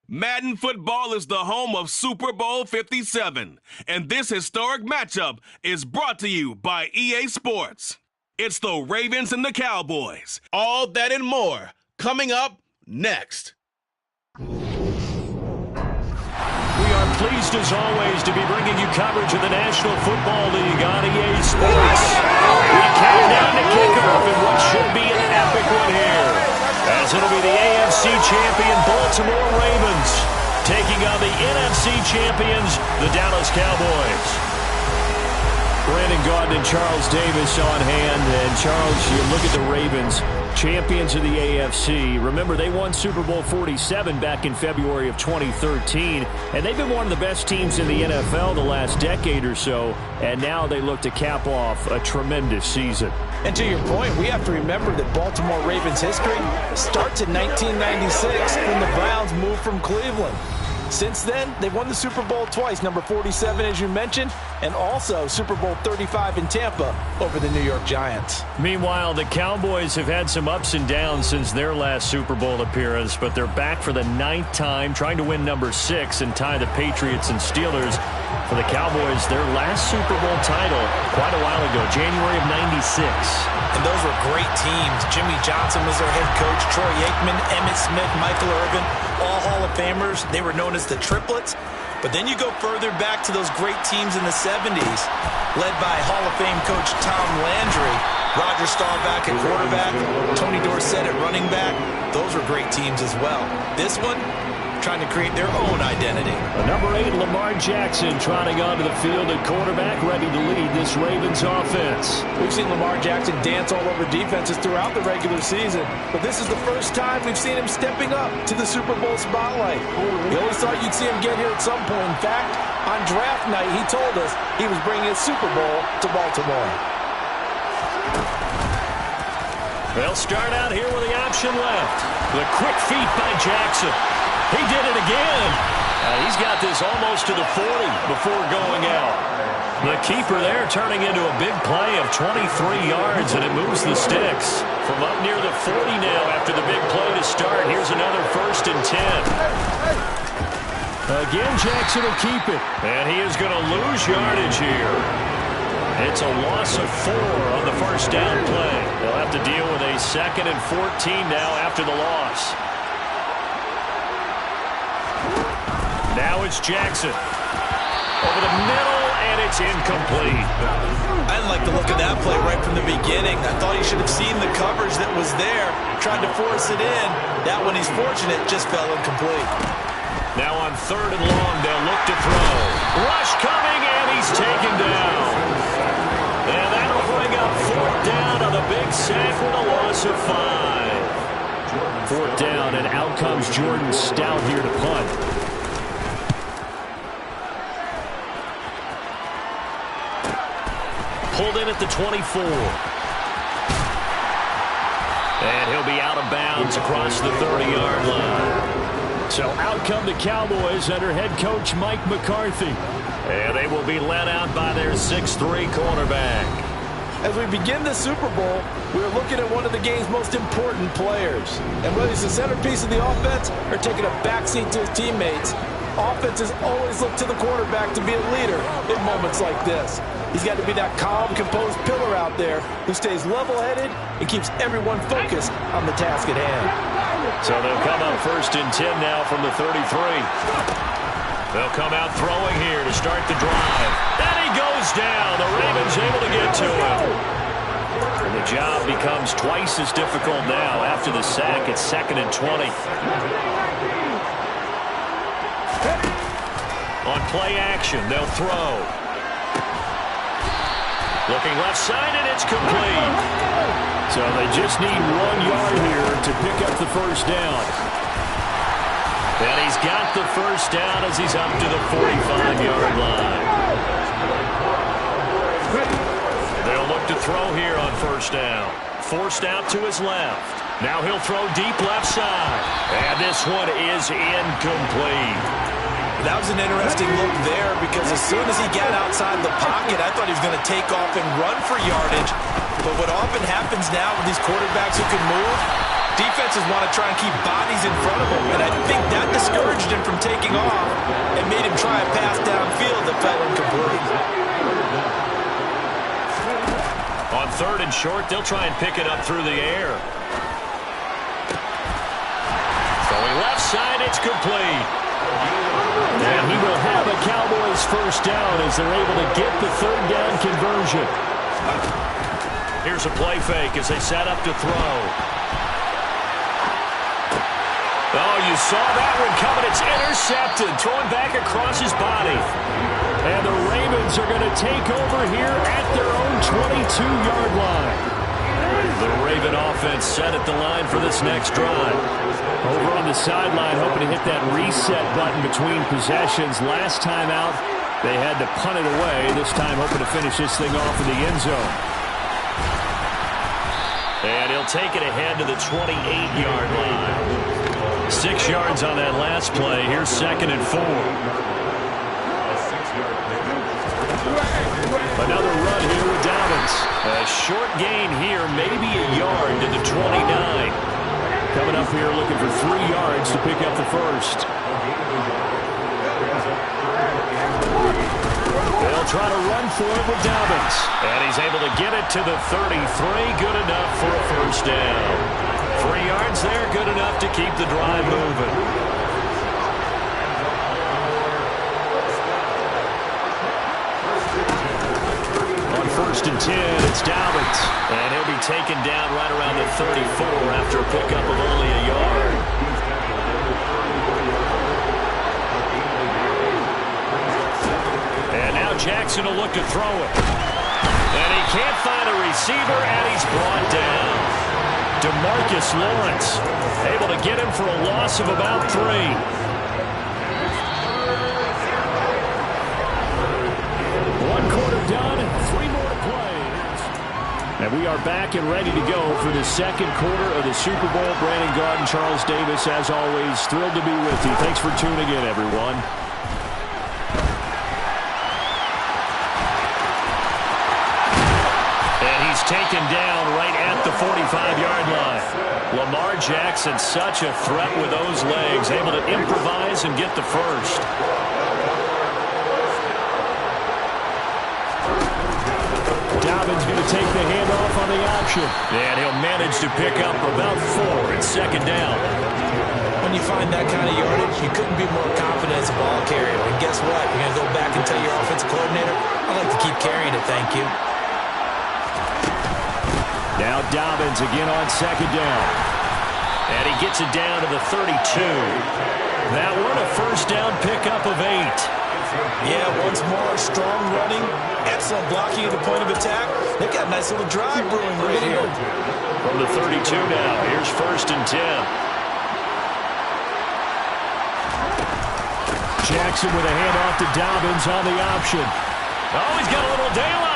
Madden football is the home of Super Bowl 57, and this historic matchup is brought to you by EA Sports. It's the Ravens and the Cowboys. All that and more coming up next. We are pleased as always to be bringing you coverage of the National Football League on EA Sports. We count down to kickoff in what should be an epic one here, as it'll be the AFC champion Baltimore Ravens taking on the NFC champions, the Dallas Cowboys. Brandon Gaudin and Charles Davis on hand. And Charles, you look at the Ravens, champions of the AFC. Remember, they won Super Bowl 47 back in February of 2013. And they've been one of the best teams in the NFL the last decade or so. And now they look to cap off a tremendous season. And to your point, we have to remember that Baltimore Ravens history starts in 1996 when the Browns moved from Cleveland. Since then, they've won the Super Bowl twice, number 47, as you mentioned, and also Super Bowl 35 in Tampa over the New York Giants. Meanwhile, the Cowboys have had some ups and downs since their last Super Bowl appearance, but they're back for the 9th time, trying to win number 6 and tie the Patriots and Steelers. For the Cowboys, their last Super Bowl title quite a while ago, January of '96. And those were great teams. Jimmy Johnson was their head coach, Troy Aikman, Emmitt Smith, Michael Irvin, all Hall of Famers. They were known as the Triplets. But then you go further back to those great teams in the 70s, led by Hall of Fame coach Tom Landry, Roger Staubach at quarterback, Tony Dorsett at running back. Those were great teams as well. This one, trying to create their own identity. Number 8, Lamar Jackson, trotting onto the field at quarterback, ready to lead this Ravens offense. We've seen Lamar Jackson dance all over defenses throughout the regular season, but this is the first time we've seen him stepping up to the Super Bowl spotlight. We always thought you'd see him get here at some point. In fact, on draft night, he told us he was bringing his Super Bowl to Baltimore. They'll start out here with the option left. The quick feet by Jackson. He did it again. He's got this almost to the 40 before going out. The keeper there turning into a big play of 23 yards, and it moves the sticks. From up near the 40 now after the big play to start. Here's another 1st and 10. Again, Jackson will keep it. And he is going to lose yardage here. It's a loss of 4 on the first down play. They'll have to deal with a 2nd and 14 now after the loss. Now it's Jackson. Over the middle, and it's incomplete. I didn't like the look of that play right from the beginning. I thought he should have seen the coverage that was there, tried to force it in. That one, he's fortunate, just fell incomplete. Now on 3rd and long, they'll look to throw. Rush coming, and he's taken down. And that'll bring up 4th down on the big sack with a loss of 5. 4th down, and out comes Jordan Stout here to punt. Pulled in at the 24. And he'll be out of bounds across the 30-yard line. So out come the Cowboys under head coach Mike McCarthy. And they will be led out by their 6'3 cornerback. As we begin the Super Bowl, we're looking at one of the game's most important players. And whether he's the centerpiece of the offense or taking a backseat to his teammates, offenses always look to the quarterback to be a leader in moments like this. He's got to be that calm, composed pillar out there who stays level-headed and keeps everyone focused on the task at hand. So they'll come up 1st and 10 now from the 33. They'll come out throwing here to start the drive. And he goes down. The Ravens able to get to him. And the job becomes twice as difficult now after the sack. It's 2nd and 20. On play action, they'll throw. Looking left side, and it's complete. So they just need 1 yard here to pick up the 1st down. And he's got the 1st down as he's up to the 45-yard line. They'll look to throw here on 1st down. Forced out to his left. Now he'll throw deep left side. And this one is incomplete. That was an interesting look there because as soon as he got outside the pocket, I thought he was going to take off and run for yardage. But what often happens now with these quarterbacks who can move, defenses want to try and keep bodies in front of him. And I think that discouraged him from taking off and made him try a pass downfield that fell incomplete. On 3rd and short, they'll try and pick it up through the air. Throwing left side, it's complete. And he will have a Cowboys first down as they're able to get the 3rd down conversion. Here's a play fake as they set up to throw. Oh, you saw that one coming. It's intercepted. Thrown back across his body. And the Ravens are going to take over here at their own 22-yard line. The Raven offense set at the line for this next drive. Over on the sideline, hoping to hit that reset button between possessions. Last time out, they had to punt it away. This time, hoping to finish this thing off in the end zone. And he'll take it ahead to the 28-yard line. 6 yards on that last play. Here's 2nd and 4. Another run here with Dobbins. A short gain here, maybe a yard to the 29. Coming up here looking for 3 yards to pick up the first. They'll try to run for it with Dobbins. And he's able to get it to the 33. Good enough for a first down. 3 yards there, good enough to keep the drive moving. On 1st and 10, it's Dobbins. And he'll be taken down right around the 34 after a pickup of only a yard. And now Jackson will look to throw it. And he can't find a receiver, and he's brought down. DeMarcus Lawrence able to get him for a loss of about 3. 1 quarter done, 3 more to play. And we are back and ready to go for the 2nd quarter of the Super Bowl. Brandon Garden, Charles Davis, as always, thrilled to be with you. Thanks for tuning in, everyone. Taken down right at the 45-yard line. Lamar Jackson, such a threat with those legs, able to improvise and get the first. Dobbins going to take the handoff on the option. And he'll manage to pick up about 4 and 2nd down. When you find that kind of yardage, you couldn't be more confident as a ball carrier. And guess what? You're going to go back and tell your offensive coordinator, I'd like to keep carrying it, thank you. Now Dobbins again on 2nd down. And he gets it down to the 32. That one a first down pickup of 8. Yeah, once more, strong running, excellent blocking at the point of attack. They've got a nice little drive brewing right here. From the 32 now, here's 1st and 10. Jackson with a handoff to Dobbins on the option. Oh, he's got a little daylight.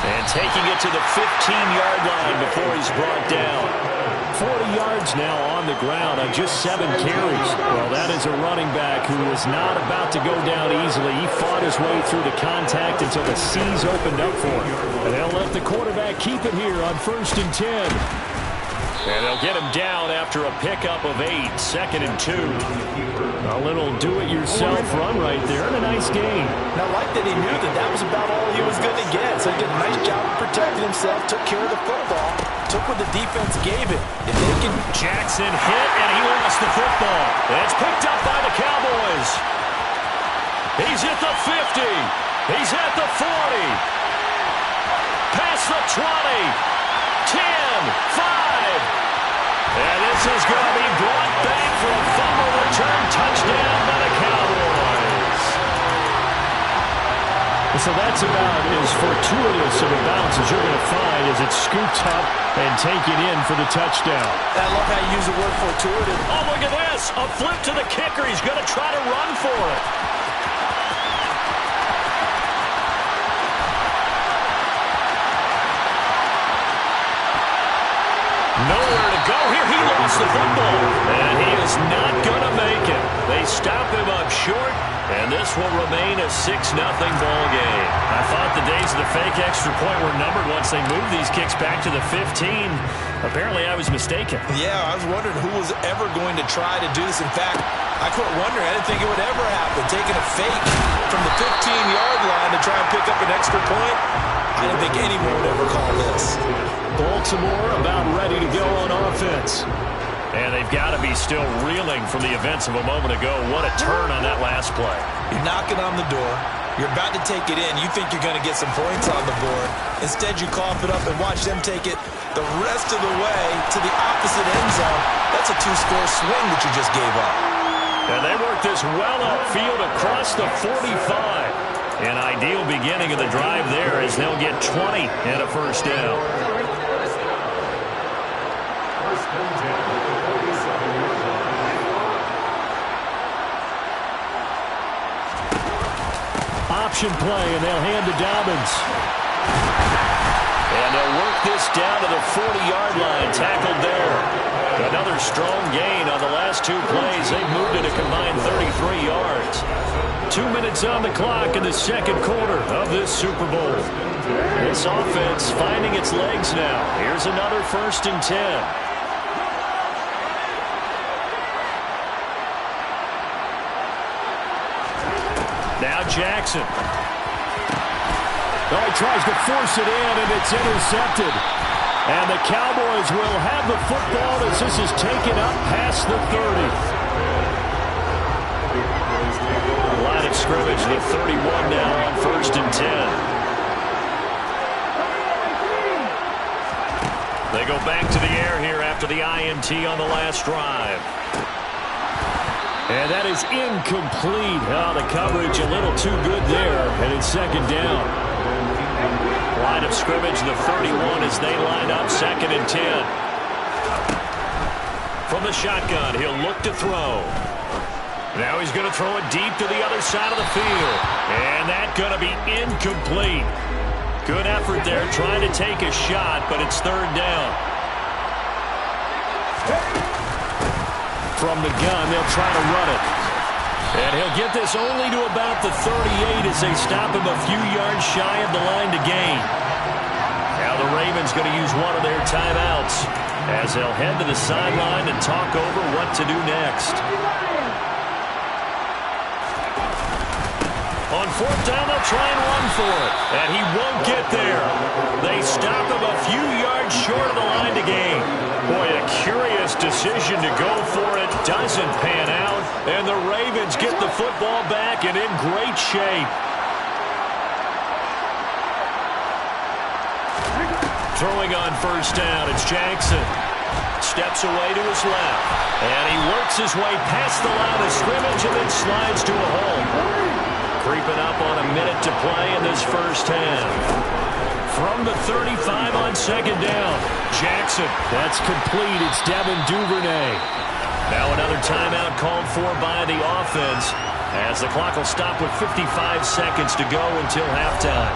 And taking it to the 15-yard line before he's brought down. 40 yards now on the ground on just 7 carries. Well, that is a running back who is not about to go down easily. He fought his way through the contact until the C's opened up for him. And they'll let the quarterback keep it here on 1st and 10. And they'll get him down after a pickup of 8, 2nd and 2. A little do-it-yourself run right there, and a nice gain. Now, like that, he knew that was about all he was going to get. So he did a nice job of protecting himself, took care of the football, took what the defense gave him. If they can... Jackson hit, and he lost the football. It's picked up by the Cowboys. He's at the 50. He's at the 40. Past the 20. 10, 5. And this is going to be brought back for a fumble return touchdown by the Cowboys. So that's about as fortuitous of a bounce as you're going to find as it's scooped up and taken in for the touchdown. I love how you use the word fortuitous. Oh, look at this. A flip to the kicker. He's going to try to run for it. Nowhere to go here. He lost the football. And he is not going to make it. They stop him up short, And this will remain a 6-0 ball game. I thought the days of the fake extra point were numbered once they moved these kicks back to the 15. Apparently, I was mistaken. Yeah, I was wondering who was ever going to try to do this. In fact, I quit wondering. I didn't think it would ever happen. Taking a fake from the 15-yard line to try and pick up an extra point, I didn't think anyone would ever call this. Baltimore about ready to go on offense. And they've got to be still reeling from the events of a moment ago. What a turn on that last play. You're knocking on the door. You're about to take it in. You think you're going to get some points on the board. Instead, you cough it up and watch them take it the rest of the way to the opposite end zone. That's a 2-score swing that you just gave up. And they work this well upfield across the 45. An ideal beginning of the drive there as they'll get 20 and a first down. Option play, and they'll hand to Dobbins. And they'll work this down to the 40-yard line, tackled there. Another strong gain on the last 2 plays. They've moved it a combined 33 yards. 2 minutes on the clock in the second quarter of this Super Bowl. This offense finding its legs now. Here's another 1st and 10. Now Jackson. Oh, he tries to force it in, and it's intercepted. And the Cowboys will have the football as this is taken up past the 30. Line of scrimmage, the 31 now on 1st and 10. They go back to the air here after the INT on the last drive. And that is incomplete. Oh, the coverage a little too good there, and it's 2nd down. Line of scrimmage, the 31 as they line up 2nd and 10. From the shotgun, he'll look to throw. Now he's going to throw it deep to the other side of the field. And that's going to be incomplete. Good effort there trying to take a shot, but it's 3rd down. From the gun, they'll try to run it. And he'll get this only to about the 38 as they stop him a few yards shy of the line to gain. Now the Ravens going to use one of their timeouts as they'll head to the sideline and talk over what to do next. On 4th down, they'll try and run for it. And he won't get there. They stop him a few yards short of the line to gain. Boy, a curious decision to go for it. Doesn't pan out. And the Ravens get the football back and in great shape. Throwing on 1st down, it's Jackson. Steps away to his left. And he works his way past the line of scrimmage and then slides to a hole. Creeping up on a minute to play in this first half. From the 35 on 2nd down, Jackson. That's complete. It's Devin Duvernay. Now another timeout called for by the offense as the clock will stop with 55 seconds to go until halftime.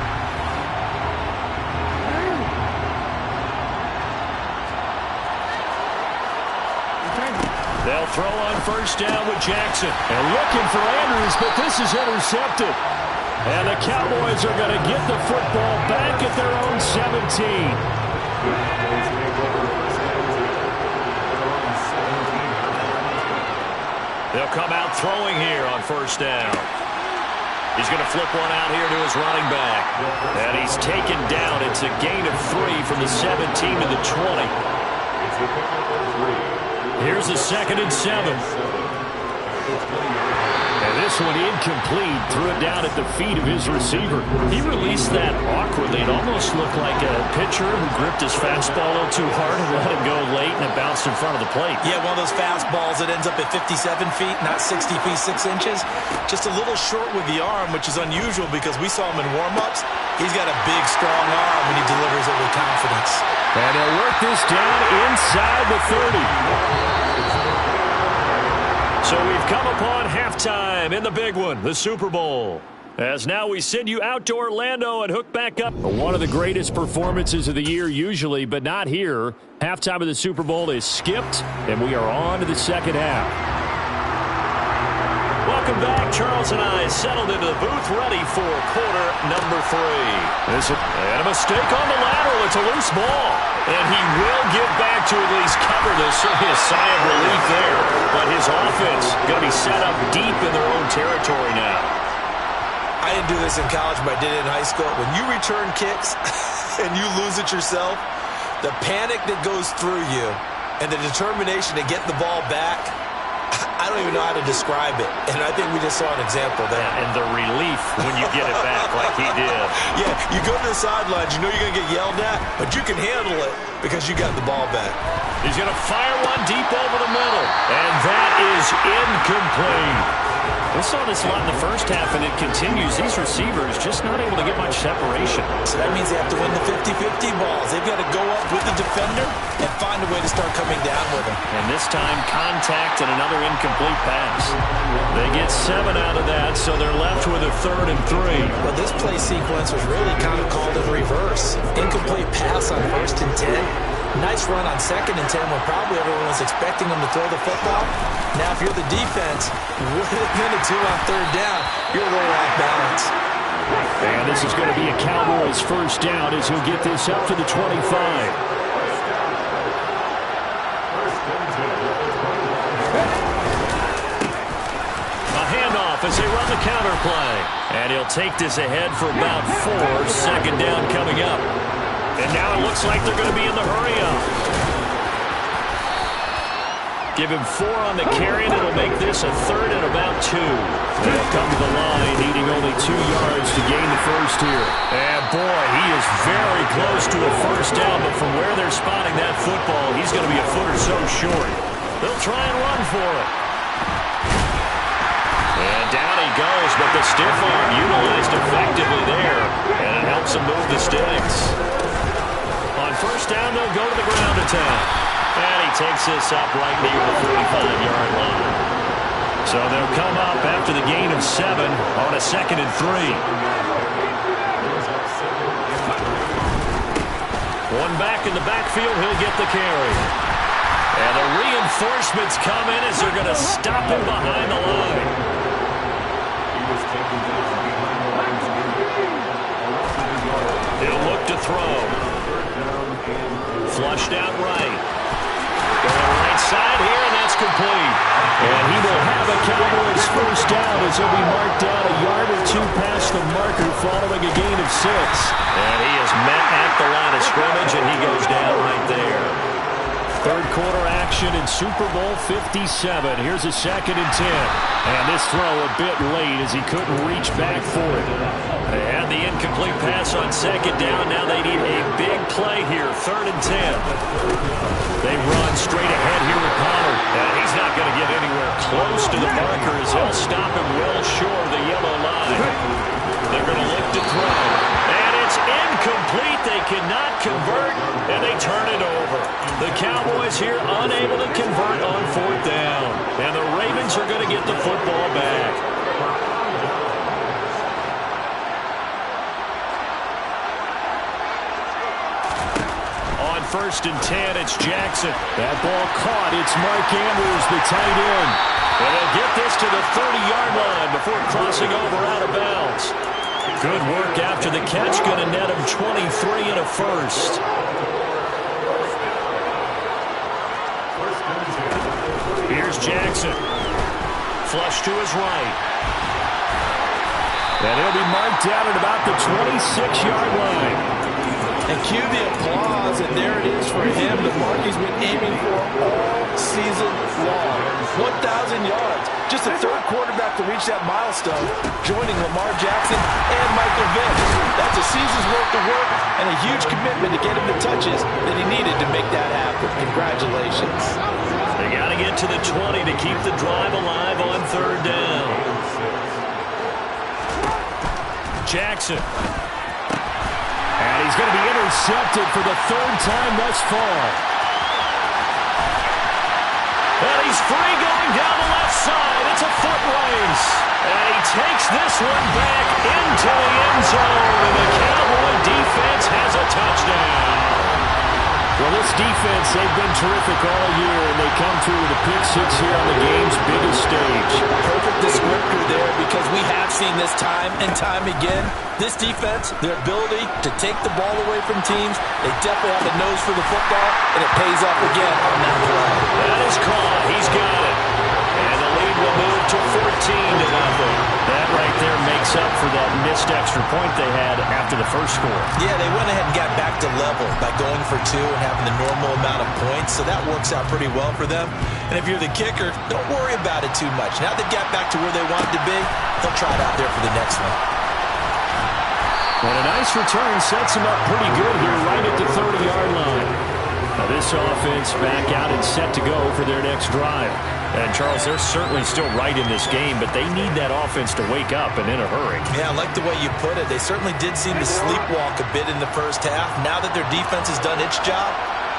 They'll throw on 1st down with Jackson. And looking for Andrews, but this is intercepted. And the Cowboys are going to get the football back at their own 17. They'll come out throwing here on 1st down. He's going to flip one out here to his running back. And he's taken down. It's a gain of 3 from the 17 to the 20. Here's a 2nd and 7. And this one incomplete. Threw it down at the feet of his receiver. He released that awkwardly. It almost looked like a pitcher who gripped his fastball a little too hard and let it go late, and it bounced in front of the plate. Yeah, one of those fastballs that ends up at 57 feet, not 60 feet, 6 inches. Just a little short with the arm, which is unusual because we saw him in warm-ups. He's got a big, strong arm when he delivers it with confidence. And they'll work this down inside the 30. So we've come upon halftime in the big one, the Super Bowl. As now we send you out to Orlando and hook back up. One of the greatest performances of the year usually, but not here. Halftime of the Super Bowl is skipped, and we are on to the second half. Welcome back. Charles and I settled into the booth, ready for quarter number 3. And a mistake on the lateral. It's a loose ball. And he will get back to at least cover this. Certainly a sigh of relief there. But his offense going to be set up deep in their own territory now. I didn't do this in college, but I did it in high school. When you return kicks and you lose it yourself, the panic that goes through you and the determination to get the ball back, I don't even know how to describe it. And I think we just saw an example there. And the relief when you get it back like he did. Yeah, you go to the sidelines, you know you're going to get yelled at, but you can handle it because you got the ball back. He's going to fire one deep over the middle. And that is incomplete. We saw this a lot in the first half, and it continues. These receivers just not able to get much separation. So that means they have to win the 50-50 balls. They've got to go up with the defender and find a way to start coming down with him. And this time, contact and another incomplete pass. They get 7 out of that, so they're left with a 3rd and 3. Well, this play sequence was really kind of called in reverse. Incomplete pass on 1st and 10. Nice run on 2nd and 10 when probably everyone was expecting them to throw the football. Now, if you're the defense, with a minute 2 on 3rd down, you're a little off balance. And this is going to be a Cowboys first down as he'll get this up to the 25. A handoff as they run the counter play. And he'll take this ahead for about 4. 2nd down coming up. And now it looks like they're going to be in the hurry-up. Give him 4 on the carry, and it'll make this a 3rd and about 2. They'll come to the line, needing only 2 yards to gain the first here. And boy, he is very close to a first down, but from where they're spotting that football, he's going to be a foot or so short. They'll try and run for it. And down he goes, but the stiff arm utilized effectively there, and it helps him move the sticks. On first down, they'll go to the ground attack. And he takes this up right near the 45-yard line. So they'll come up after the gain of 7 on a 2nd and 3. One back in the backfield, he'll get the carry. And the reinforcements come in as they're going to stop him behind the line. He'll look to throw. Flushed out right. Going right side here, and that's complete. And he will have a Cowboys first down as he'll be marked down a yard or 2 past the marker following a gain of 6. And he is met at the line of scrimmage, and he goes down right there. 3rd quarter action in Super Bowl 57. Here's a 2nd and 10. And this throw a bit late as he couldn't reach back for it. They had the incomplete pass on 2nd down. Now they need a big play here. 3rd and 10. They run straight ahead here with Pollard. And he's not going to get anywhere close to the marker as he'll stop him well short of the yellow line. They're going to look to throw. And it's incomplete. They cannot convert, and they turn it over. The Cowboys here unable to convert on 4th down. And the Ravens are going to get the football back. On 1st and 10, it's Jackson. That ball caught. It's Mark Andrews, the tight end. And they'll get this to the 30-yard line before crossing over out of bounds. Good work after the catch. Going to net him 23 and a first. Here's Jackson. Flush to his right. And he'll be marked down at about the 26-yard line. And cue the applause, and there it is for him, the mark he's been aiming for all season long. 1,000 yards. Just the 3rd quarterback to reach that milestone, joining Lamar Jackson and Michael Vick. That's a season's worth of work and a huge commitment to get him the touches that he needed to make that happen. Congratulations. They got to get to the 20 to keep the drive alive on 3rd down. Jackson. And he's going to be intercepted for the 3rd time thus far. And he's free going down the left side. It's a foot race. And he takes this one back into the end zone. And the Cowboy defense has a touchdown. Well, this defense, they've been terrific all year, and they come through with a pick 6 here on the game's biggest stage. Perfect description. this time and time again. This defense, their ability to take the ball away from teams, they definitely have a nose for the football, and it pays off again on that play. That is caught. He's got it. And the lead will move to 14-0. That right there makes up for that missed extra point they had after the first score. Yeah, they went ahead and got back to level by going for 2 and having the normal amount of points, so that works out pretty well for them. And if you're the kicker, don't worry about it too much. Now they got back to where they wanted to be, they'll try it out there for the next one. And a nice return sets him up pretty good here right at the 30-yard line. Now this offense back out and set to go for their next drive. And, Charles, they're certainly still right in this game, but they need that offense to wake up and in a hurry. Yeah, I like the way you put it. They certainly did seem to sleepwalk a bit in the first half. Now that their defense has done its job,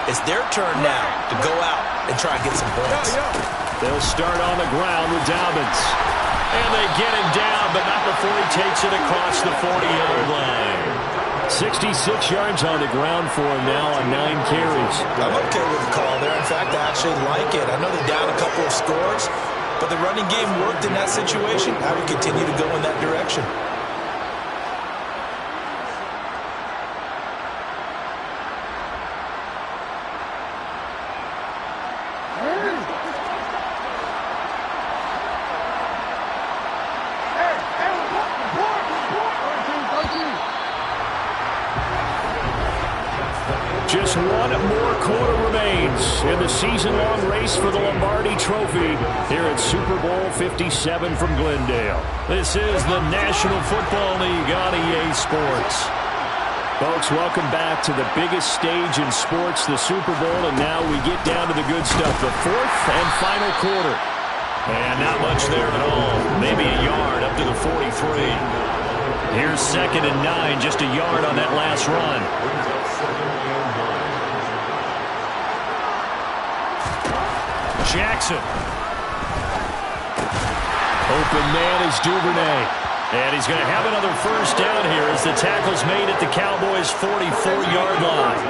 it's their turn now to go out and try and get some points. They'll start on the ground with Dobbins. And they get him down, but not before he takes it across the 40-yard line. 66 yards on the ground for him now on 9 carries. I'm okay with the call there. In fact, I actually like it. I know they're down a couple of scores, but the running game worked in that situation. I would continue to go in that direction. Just one more quarter remains in the season-long race for the Lombardi Trophy here at Super Bowl 57 from Glendale. This is the National Football League on EA Sports. Folks, welcome back to the biggest stage in sports, the Super Bowl, and now we get down to the good stuff, the fourth and final quarter. And not much there at all, maybe a yard up to the 43. Here's 2nd and 9, just a yard on that last run. Jackson. Open man is Duvernay. And he's going to have another first down here as the tackle's made at the Cowboys' 44-yard line.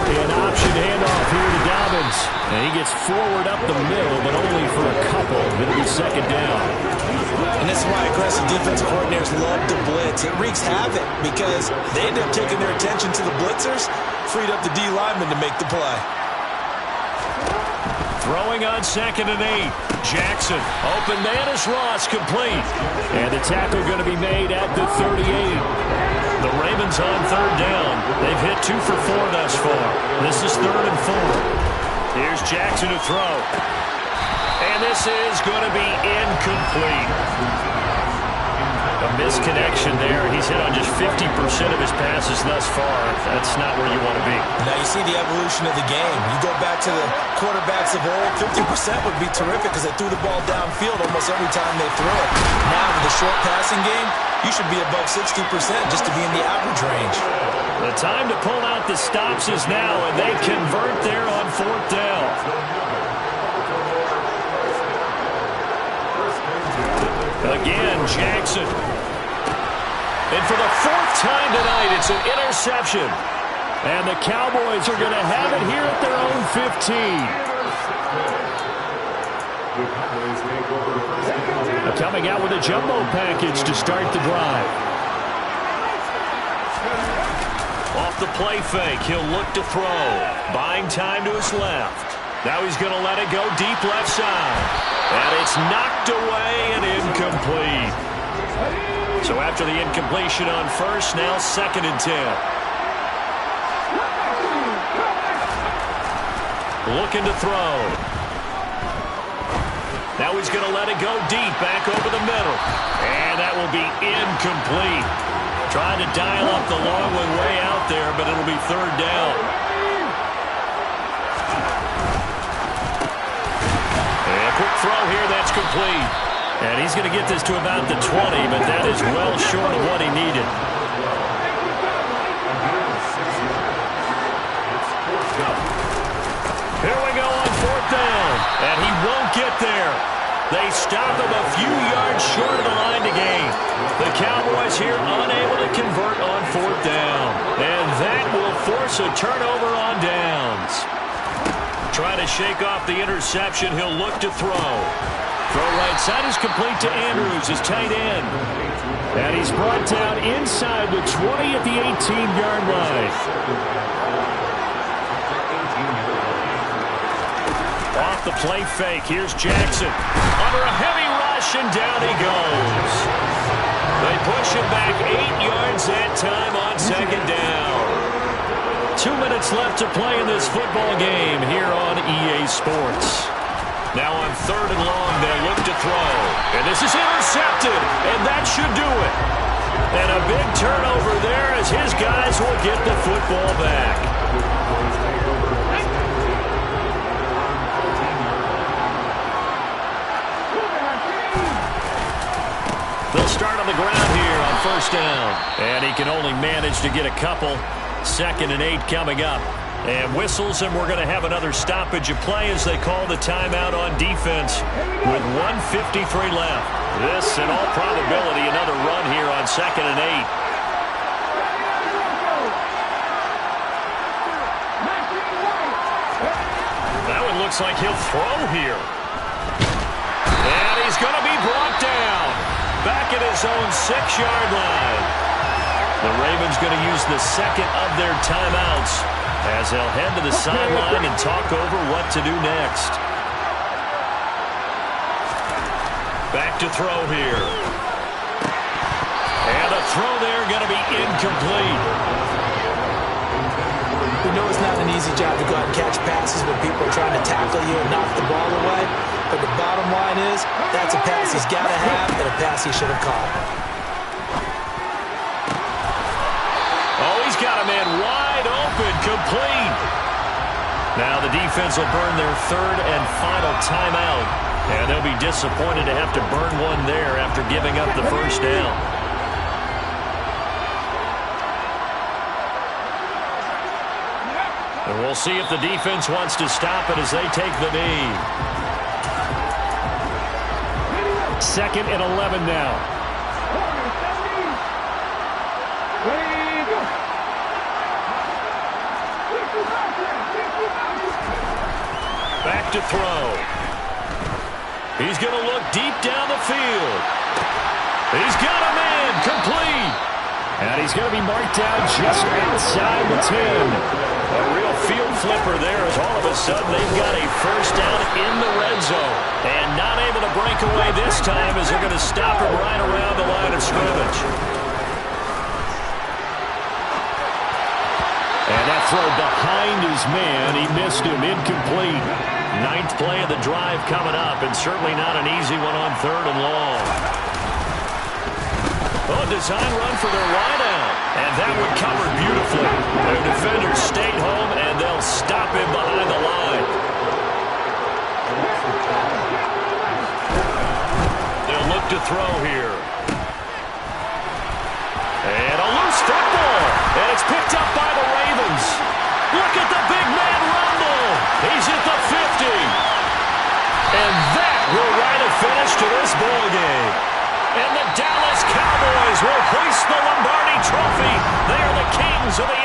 An option handoff here to Dobbins. And he gets forward up the middle, but only for a couple. It'll be 2nd down. And this is why aggressive defensive coordinators love to blitz. It wreaks havoc because they end up taking their attention to the blitzers, freed up the D lineman to make the play. Throwing on 2nd and 8. Jackson. Open man is Ross, complete. And the tackle going to be made at the 38. The Ravens on 3rd down. They've hit 2 for 4 thus far. This is 3rd and 4. Here's Jackson to throw. And this is going to be incomplete. A misconnection there. He's hit on just 50% of his passes thus far. That's not where you want to be. Now you see the evolution of the game. You go back to the quarterbacks of old, 50% would be terrific because they threw the ball downfield almost every time they threw it. Now with the short passing game, you should be above 60% just to be in the average range. The time to pull out the stops is now, and they convert there on 4th down. Again, Jackson. And for the 4th time tonight, it's an interception. And the Cowboys are going to have it here at their own 15. Coming out with a jumbo package to start the drive. Off the play fake, he'll look to throw. Buying time to his left. Now he's going to let it go deep left side. And it's knocked away and incomplete. So after the incompletion on first, now 2nd and 10. Looking to throw. Now he's going to let it go deep, back over the middle. And that will be incomplete. Trying to dial up the long one way out there, but it'll be 3rd down. And a quick throw here, that's complete. And he's going to get this to about the 20, but that is well short of what he needed. Here we go on 4th down, and he won't get there. They stop him a few yards short of the line to gain. The Cowboys here unable to convert on 4th down, and that will force a turnover on downs. Trying to shake off the interception. He'll look to throw. Throw right side is complete to Andrews, his tight end. And he's brought down inside the 20 at the 18-yard line. Off the play fake. Here's Jackson. Under a heavy rush, and down he goes. They push him back 8 yards that time on second down. 2 minutes left to play in this football game here on EA Sports. Now on 3rd and long, they'll look to throw. And this is intercepted, and that should do it. And a big turnover there as his guys will get the football back. They'll start on the ground here on 1st down. And he can only manage to get a couple. 2nd and 8 coming up. And whistles, and we're going to have another stoppage of play as they call the timeout on defense with 1:53 left. This, in all probability, another run here on 2nd and 8. That one looks like he'll throw here. And he's going to be brought down back at his own 6-yard line. The Ravens going to use the 2nd of their timeouts as they'll head to the sideline and talk over what to do next. Back to throw here. And a throw there going to be incomplete. We know it's not an easy job to go out and catch passes when people are trying to tackle you and knock the ball away. But the bottom line is, that's a pass he's got to have and a pass he should have caught. Oh, he's got a man wide open, complete. Now the defense will burn their 3rd and final timeout. And they'll be disappointed to have to burn one there after giving up the 1st down. And we'll see if the defense wants to stop it as they take the knee. 2nd and 11 now. Back to throw. He's going to look deep down the field. He's got a man, complete. And he's going to be marked down just outside the 10. A real field flipper there as all of a sudden they've got a 1st down in the red zone. And not able to break away this time as they're going to stop him right around the line of scrimmage. And that throw behind his man, he missed him, incomplete. 9th play of the drive coming up, and certainly not an easy one on 3rd and long. Oh, design run for their wideout, and that one covered beautifully. Their defenders stayed home, and they'll stop him behind the line. They'll look to throw here. And a loose football, and it's picked up by the Ravens. Look at the big man rumble. He's at the 50. And that will write a finish to this ball game. And the Dallas Cowboys will hoist the Lombardi Trophy. They are the kings of the